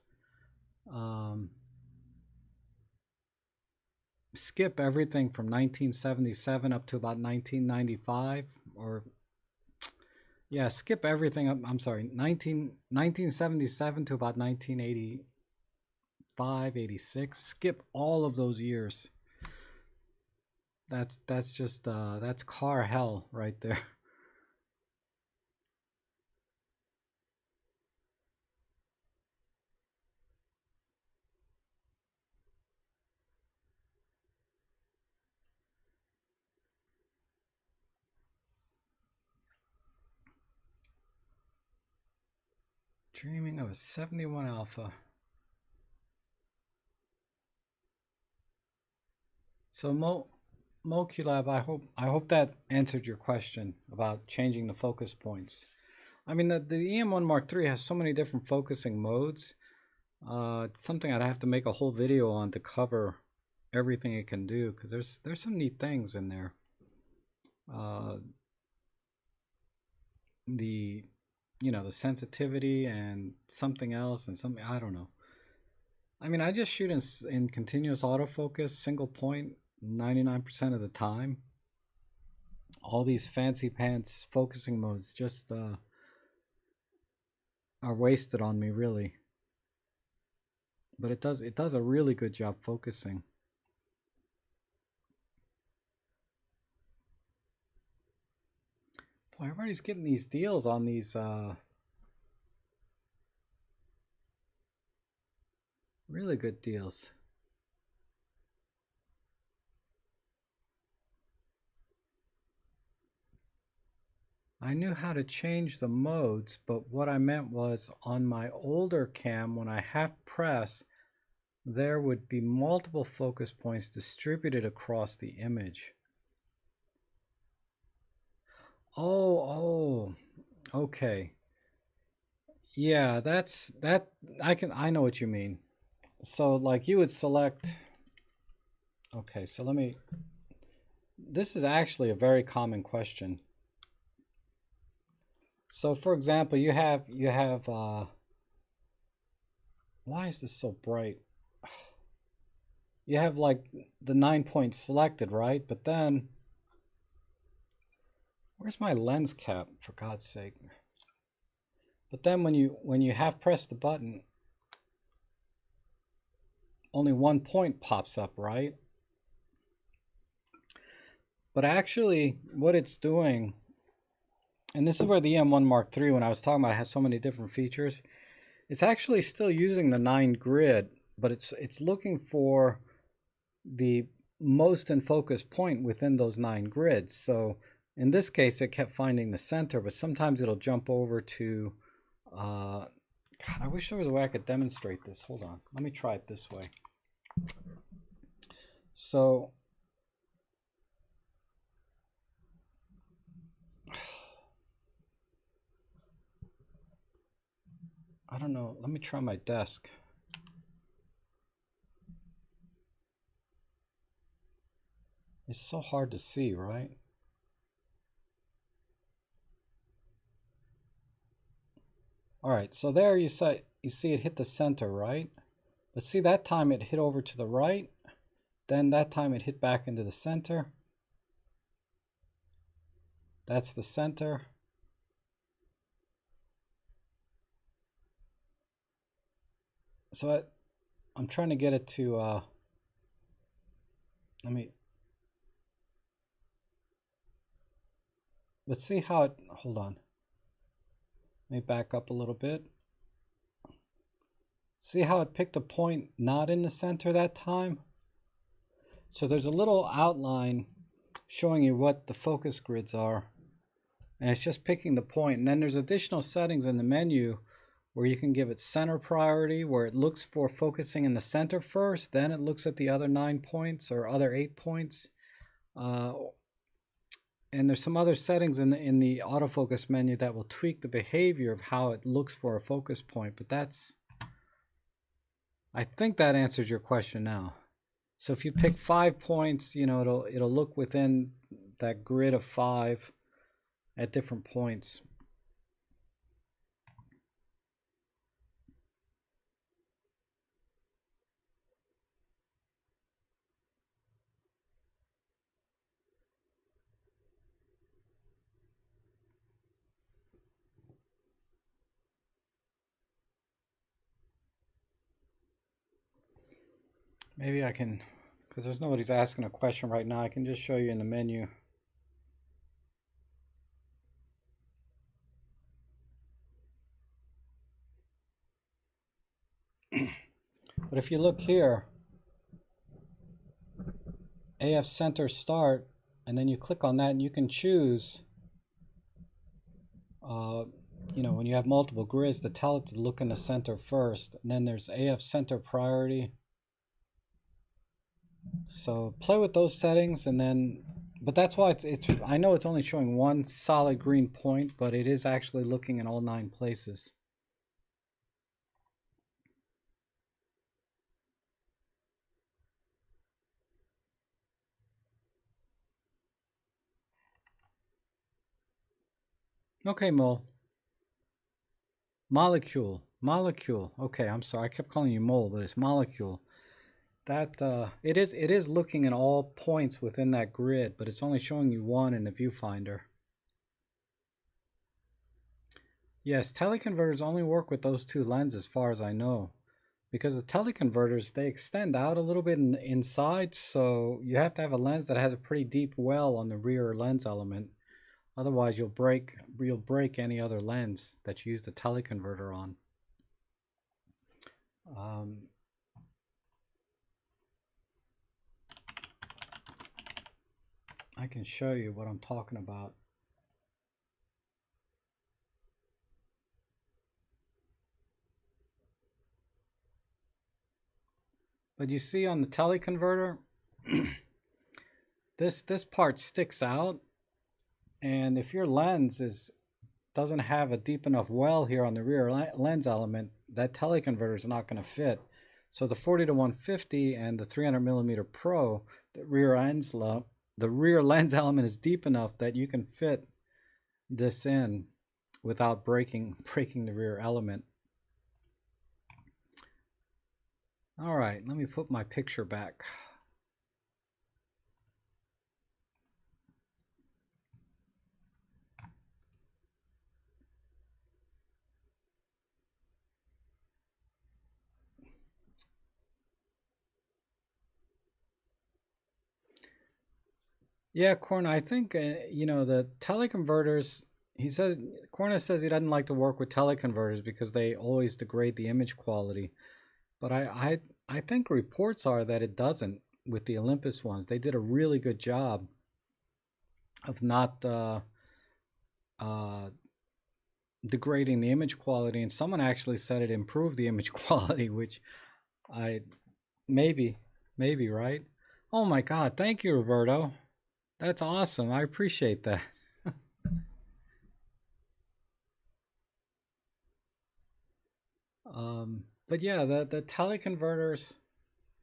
Skip everything from 1977 up to about 1995, or yeah, skip everything up, I'm sorry, 1977 to about 1985, 86. Skip all of those years. That's just that's car hell right there. Dreaming of a 71 Alpha. So Moculab, I hope that answered your question about changing the focus points. I mean, the EM1 Mark III has so many different focusing modes. It's something I'd have to make a whole video on to cover everything it can do, because there's some neat things in there. The the sensitivity and something else and something, I don't know. I mean, I just shoot in continuous autofocus, single point, 99% of the time. All these fancy pants focusing modes just are wasted on me, really. But it does a really good job focusing. Boy, everybody's getting these deals on these really good deals. I knew how to change the modes, but what I meant was on my older cam, when I half press, there would be multiple focus points distributed across the image. Oh, okay. Yeah, I know what you mean. So like you would select, okay, so this is actually a very common question. So for example, you have why is this so bright? You have like the 9 points selected, right? But then where's my lens cap, for God's sake? But then when you half press the button, only one point pops up, right? But actually, what it's doing, and this is where the EM1 Mark III, when I was talking about, it has so many different features. It's actually still using the 9 grid, but it's looking for the most in focus point within those 9 grids. So in this case, it kept finding the center, but sometimes it'll jump over to, God, I wish there was a way I could demonstrate this. Hold on, let me try it this way. So I don't know, let me try my desk. It's so hard to see, right? All right, so there you see it hit the center, right? But see, that time it hit over to the right, then that time it hit back into the center. That's the center. So I'm trying to get it to, let's see how it, hold on. Let me back up a little bit. See how it picked a point not in the center that time? So there's a little outline showing you what the focus grids are. And it's just picking the point. And then there's additional settings in the menu where you can give it center priority, where it looks for focusing in the center first, then it looks at the other 9 points or other 8 points. And there's some other settings in the autofocus menu that will tweak the behavior of how it looks for a focus point. But I think that answers your question now. So if you pick 5 points, you know, it'll look within that grid of 5 at different points. Maybe I can, because there's nobody's asking a question right now, I can just show you in the menu. But if you look here, AF center start, and then you click on that and you can choose, you know, when you have multiple grids, to tell it to look in the center first. And then there's AF center priority. So play with those settings, and then, but that's why it's I know it's only showing one solid green point, but it is actually looking in all 9 places. Okay, Mole. Molecule. Okay, I'm sorry, I kept calling you Mole, but it's molecule. That it is looking in all points within that grid, but it's only showing you one in the viewfinder. Yes, teleconverters only work with those 2 lenses as far as I know, because the teleconverters, they extend out a little bit inside, so you have to have a lens that has a pretty deep well on the rear lens element. Otherwise, you'll break any other lens that you use the teleconverter on. I can show you what I'm talking about. But you see on the teleconverter, this part sticks out, and if your lens doesn't have a deep enough well here on the rear lens element, that teleconverter is not going to fit. So the 40-150 and the 300mm Pro, the rear lens element is deep enough that you can fit this in without breaking the rear element. All right, let me put my picture back. Yeah, Corna, I think, the teleconverters, he says, Corna says he doesn't like to work with teleconverters because they always degrade the image quality. But I think reports are that it doesn't with the Olympus ones. They did a really good job of not uh, degrading the image quality. And someone actually said it improved the image quality, which I maybe, maybe, right? Oh my God. Thank you, Roberto. That's awesome. I appreciate that. But yeah, the teleconverters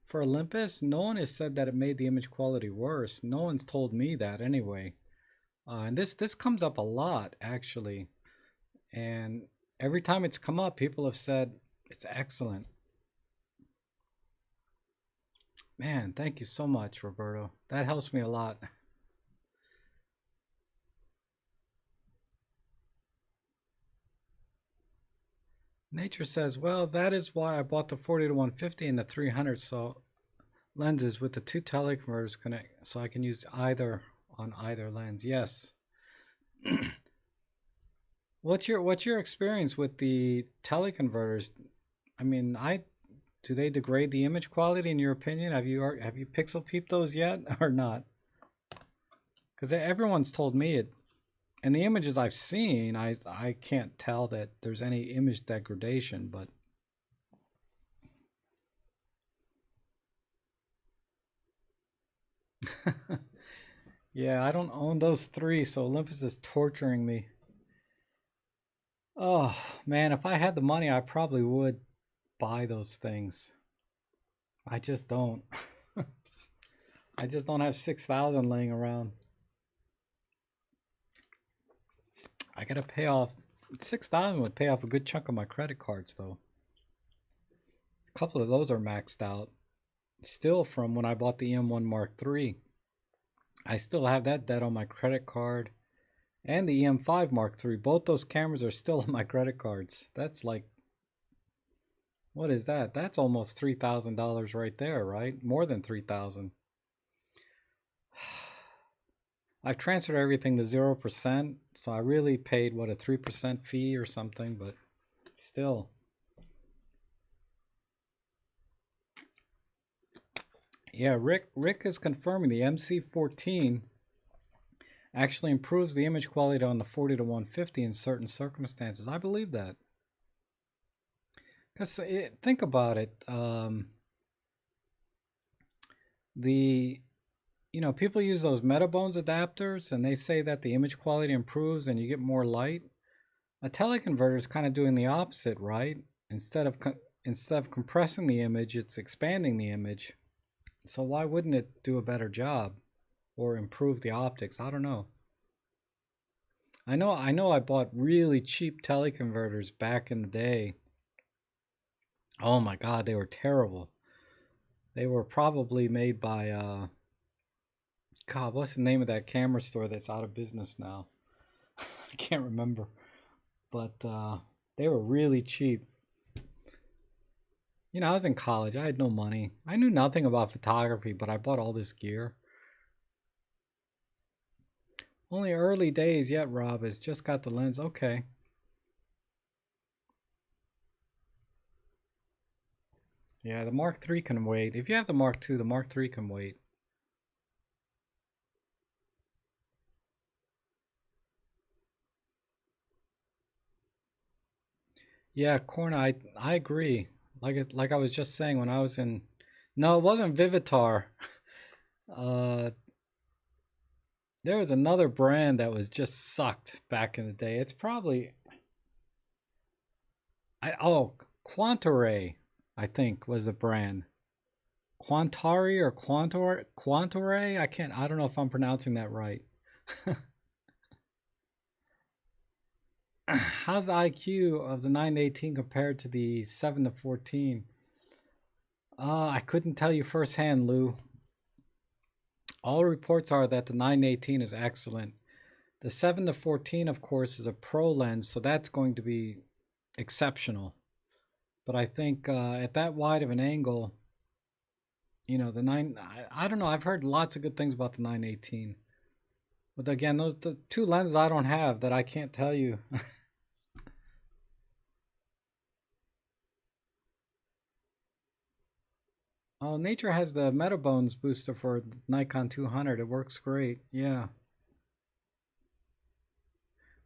for Olympus, no one has said that it made the image quality worse. No one's told me that anyway. And this comes up a lot actually, and every time it's come up, people have said it's excellent. Man, thank you so much, Roberto. That helps me a lot. Nature says, well, that is why I bought the 40 to 150 and the 300 so lenses with the two teleconverters connect, so I can use either on either lens. Yes. What's your experience with the teleconverters? I mean, I do they degrade the image quality in your opinion? Have you pixel peeped those yet or not? Because everyone's told me it, and the images I've seen, I can't tell that there's any image degradation. But yeah, I don't own those three, so Olympus is torturing me. Oh man, if I had the money, I probably would buy those things. I just don't. I just don't have 6,000 laying around. I gotta pay off 6,000 would pay off a good chunk of my credit cards though. A couple of those are maxed out. Still from when I bought the M1 Mark III. I still have that debt on my credit card. And the EM5 Mark III. Both those cameras are still on my credit cards. That's like, what is that? That's almost $3,000 right there, right? More than 3,000. I've transferred everything to 0%, so I really paid what, a 3% fee or something, but still. Yeah, Rick is confirming the MC14 actually improves the image quality on the 40 to 150 in certain circumstances. I believe that. Because think about it. The people use those Metabones adapters and they say that the image quality improves and you get more light. A teleconverter is kind of doing the opposite, right? Instead of compressing the image, it's expanding the image. So why wouldn't it do a better job or improve the optics? I don't know. I bought really cheap teleconverters back in the day. Oh my god, they were terrible. They were probably made by God, what's the name of that camera store that's out of business now? I can't remember. But they were really cheap. I was in college. I had no money. I knew nothing about photography, but I bought all this gear. Only early days yet, Rob. Has just got the lens. Okay. Yeah, the Mark III can wait. If you have the Mark II, the Mark III can wait. Yeah, Corna, I agree. Like I was just saying when I was in, no, it wasn't Vivitar. Uh, there was another brand that was just sucked back in the day. It's probably Quantare, I think was the brand. Quantari or Quantore? I don't know if I'm pronouncing that right. How's the IQ of the 918 compared to the 7 to 14? I couldn't tell you firsthand, Lou. All reports are that the 918 is excellent. The 7 to 14, of course, is a pro lens, so that's going to be exceptional. But I think at that wide of an angle, the 9, I don't know, I've heard lots of good things about the 918. But again, those the two lenses I don't have that I can't tell you. Oh, Nature has the Metabones booster for Nikon 200. It works great. Yeah.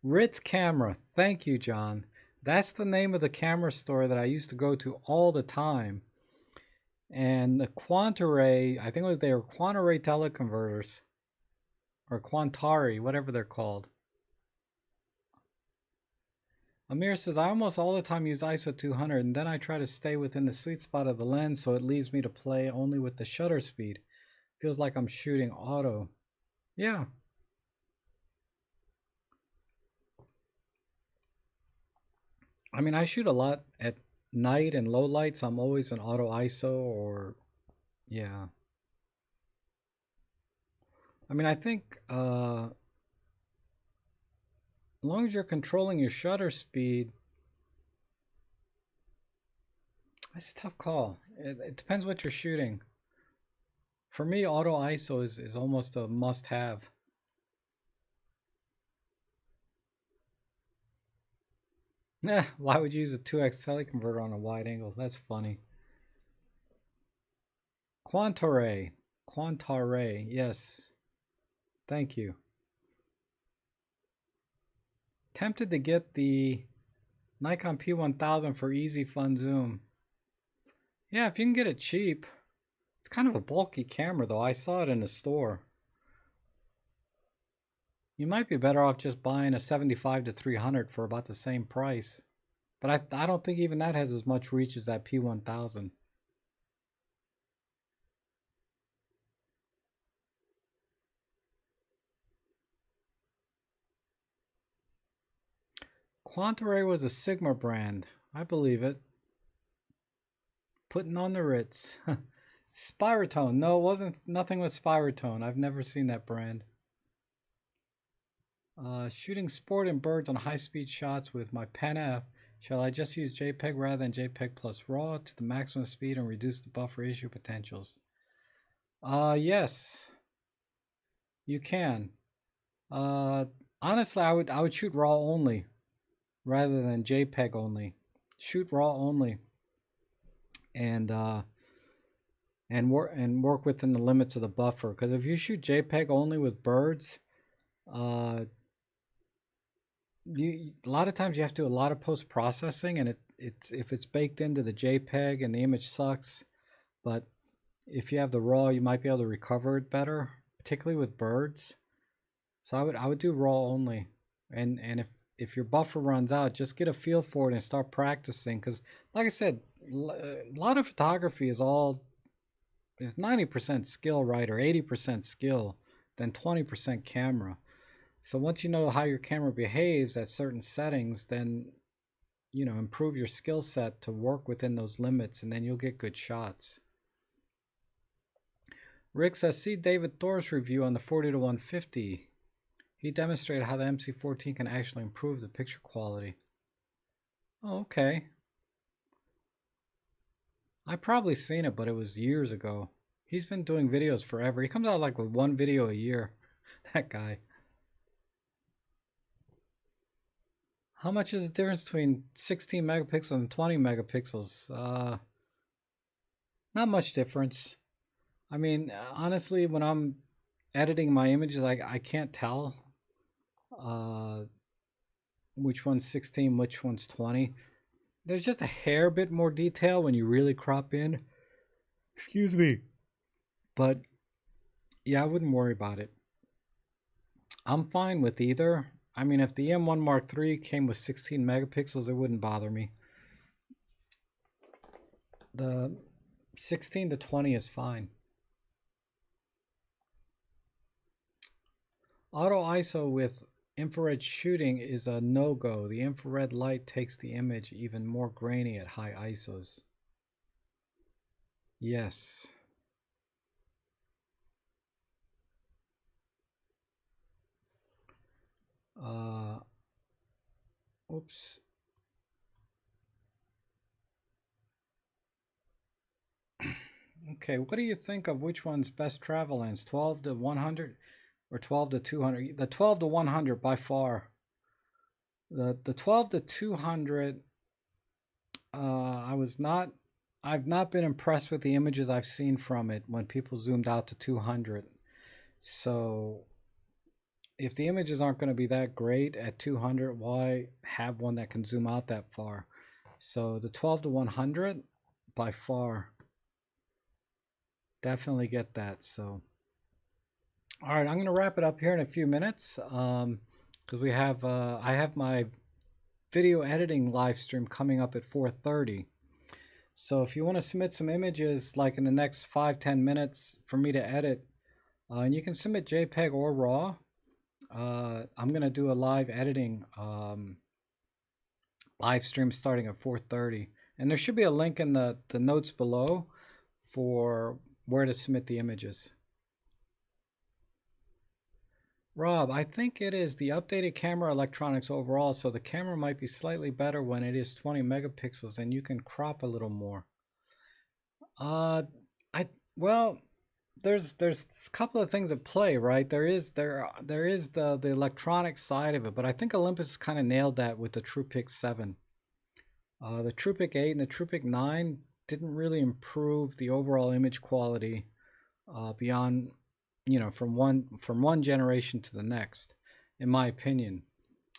Ritz Camera. Thank you, John. That's the name of the camera store that I used to go to all the time. And the Quantaray, I think it was they were Quantaray teleconverters or Quantari, whatever they're called. Amir says, I almost all the time use ISO 200 and then I try to stay within the sweet spot of the lens so it leaves me to play only with the shutter speed. Feels like I'm shooting auto. Yeah. I mean, I shoot a lot at night and low lights. I'm always in auto ISO or, yeah. I mean, I think as long as you're controlling your shutter speed, it's a tough call. It depends what you're shooting. For me, auto ISO is almost a must have. Nah, why would you use a 2x teleconverter on a wide angle? That's funny. Quantare. Quantare, yes. Thank you. Tempted to get the Nikon P1000 for easy fun zoom. Yeah, if you can get it cheap. It's kind of a bulky camera though. I saw it in the store. You might be better off just buying a 75 to 300 for about the same price. But I don't think even that has as much reach as that P1000. Quantaray was a Sigma brand. I believe it. Putting on the Ritz. Spirotone. No, it wasn't nothing with Spirotone. I've never seen that brand. Shooting sport and birds on high-speed shots with my Pen F. Shall I just use JPEG rather than JPEG plus RAW to the maximum speed and reduce the buffer issue potentials? Yes, you can. Honestly, I would shoot RAW only rather than JPEG only. Shoot RAW only, and work within the limits of the buffer. Because if you shoot JPEG only with birds, uh, a lot of times you have to do a lot of post processing, and it's if it's baked into the JPEG and the image sucks. But if you have the RAW, you might be able to recover it better, particularly with birds. So I would do RAW only, and if your buffer runs out, just get a feel for it and start practicing. Because like I said, a lot of photography is 90% skill, right, or 80% skill, then 20% camera. So once you know how your camera behaves at certain settings, then improve your skill set to work within those limits, and then you'll get good shots. Rick says, see David Thor's review on the 40 to 150. He demonstrated how the MC14 can actually improve the picture quality. Oh, okay. I've probably seen it, but it was years ago. He's been doing videos forever. He comes out like with one video a year. That guy. How much is the difference between 16 megapixels and 20 megapixels? Not much difference. I mean, honestly, when I'm editing my images, I can't tell which one's 16, which one's 20. There's just a hair bit more detail when you really crop in. Excuse me. But yeah, I wouldn't worry about it. I'm fine with either. I mean, if the M1 Mark III came with 16 megapixels, it wouldn't bother me. The 16 to 20 is fine. Auto ISO with infrared shooting is a no-go. The infrared light takes the image even more grainy at high ISOs. Yes. Oops. Okay, what do you think of which one's best travel lens? 12 to 100? or 12 to 200. The 12 to 100 by far. The 12 to 200, I've not been impressed with the images I've seen from it when people zoomed out to 200. So if the images aren't going to be that great at 200, why have one that can zoom out that far? So the 12 to 100 by far, definitely get that. So all right, I'm going to wrap it up here in a few minutes, because we have I have my video editing live stream coming up at 4:30. So if you want to submit some images like in the next 5-10 minutes for me to edit, and you can submit JPEG or RAW, I'm going to do a live editing live stream starting at 4:30. And there should be a link in the notes below for where to submit the images. Rob, I think it is the updated camera electronics overall, so the camera might be slightly better when it is 20 megapixels and you can crop a little more. Well, there's a couple of things at play, right? There is the electronic side of it, but I think Olympus kind of nailed that with the TruePic 7. The TruePic 8 and the TruePic 9 didn't really improve the overall image quality beyond, from one generation to the next, in my opinion.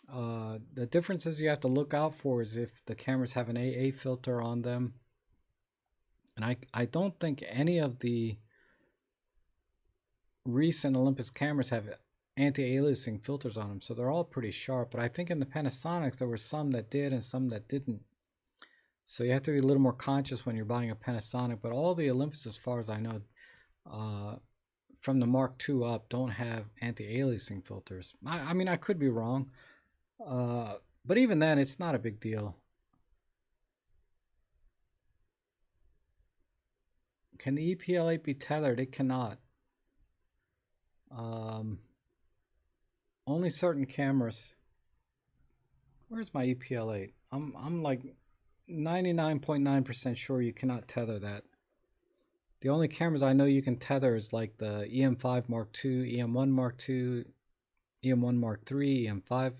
The differences you have to look out for is if the cameras have an AA filter on them. And I don't think any of the recent Olympus cameras have anti-aliasing filters on them, so they're all pretty sharp. But I think in the Panasonics there were some that did and some that didn't. So you have to be a little more conscious when you're buying a Panasonic. But all the Olympus, as far as I know, from the Mark II up, don't have anti-aliasing filters. I mean, I could be wrong, but even then, it's not a big deal. Can the EPL8 be tethered? It cannot. Only certain cameras. Where's my EPL8? I'm like 99.9% sure you cannot tether that. The only cameras I know you can tether is like the EM5 Mark II, EM1 Mark II, EM1 Mark III, EM5.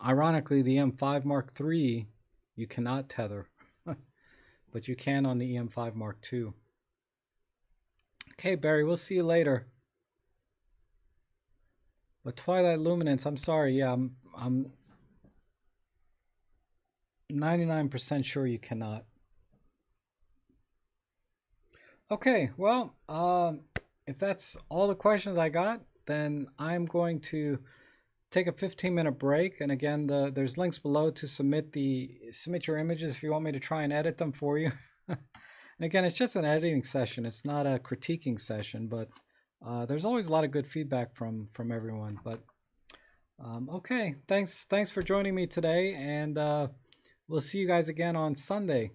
Ironically, the EM5 Mark III you cannot tether, but you can on the EM5 Mark II. Okay, Barry, we'll see you later. But Twilight Luminance, I'm sorry, yeah, I'm 99% sure you cannot. Okay, well, if that's all the questions I got, then I'm going to take a 15-minute break. And again, there's links below to submit your images if you want me to try and edit them for you. And again, it's just an editing session. It's not a critiquing session, but there's always a lot of good feedback from everyone. But okay, thanks for joining me today, and we'll see you guys again on Sunday.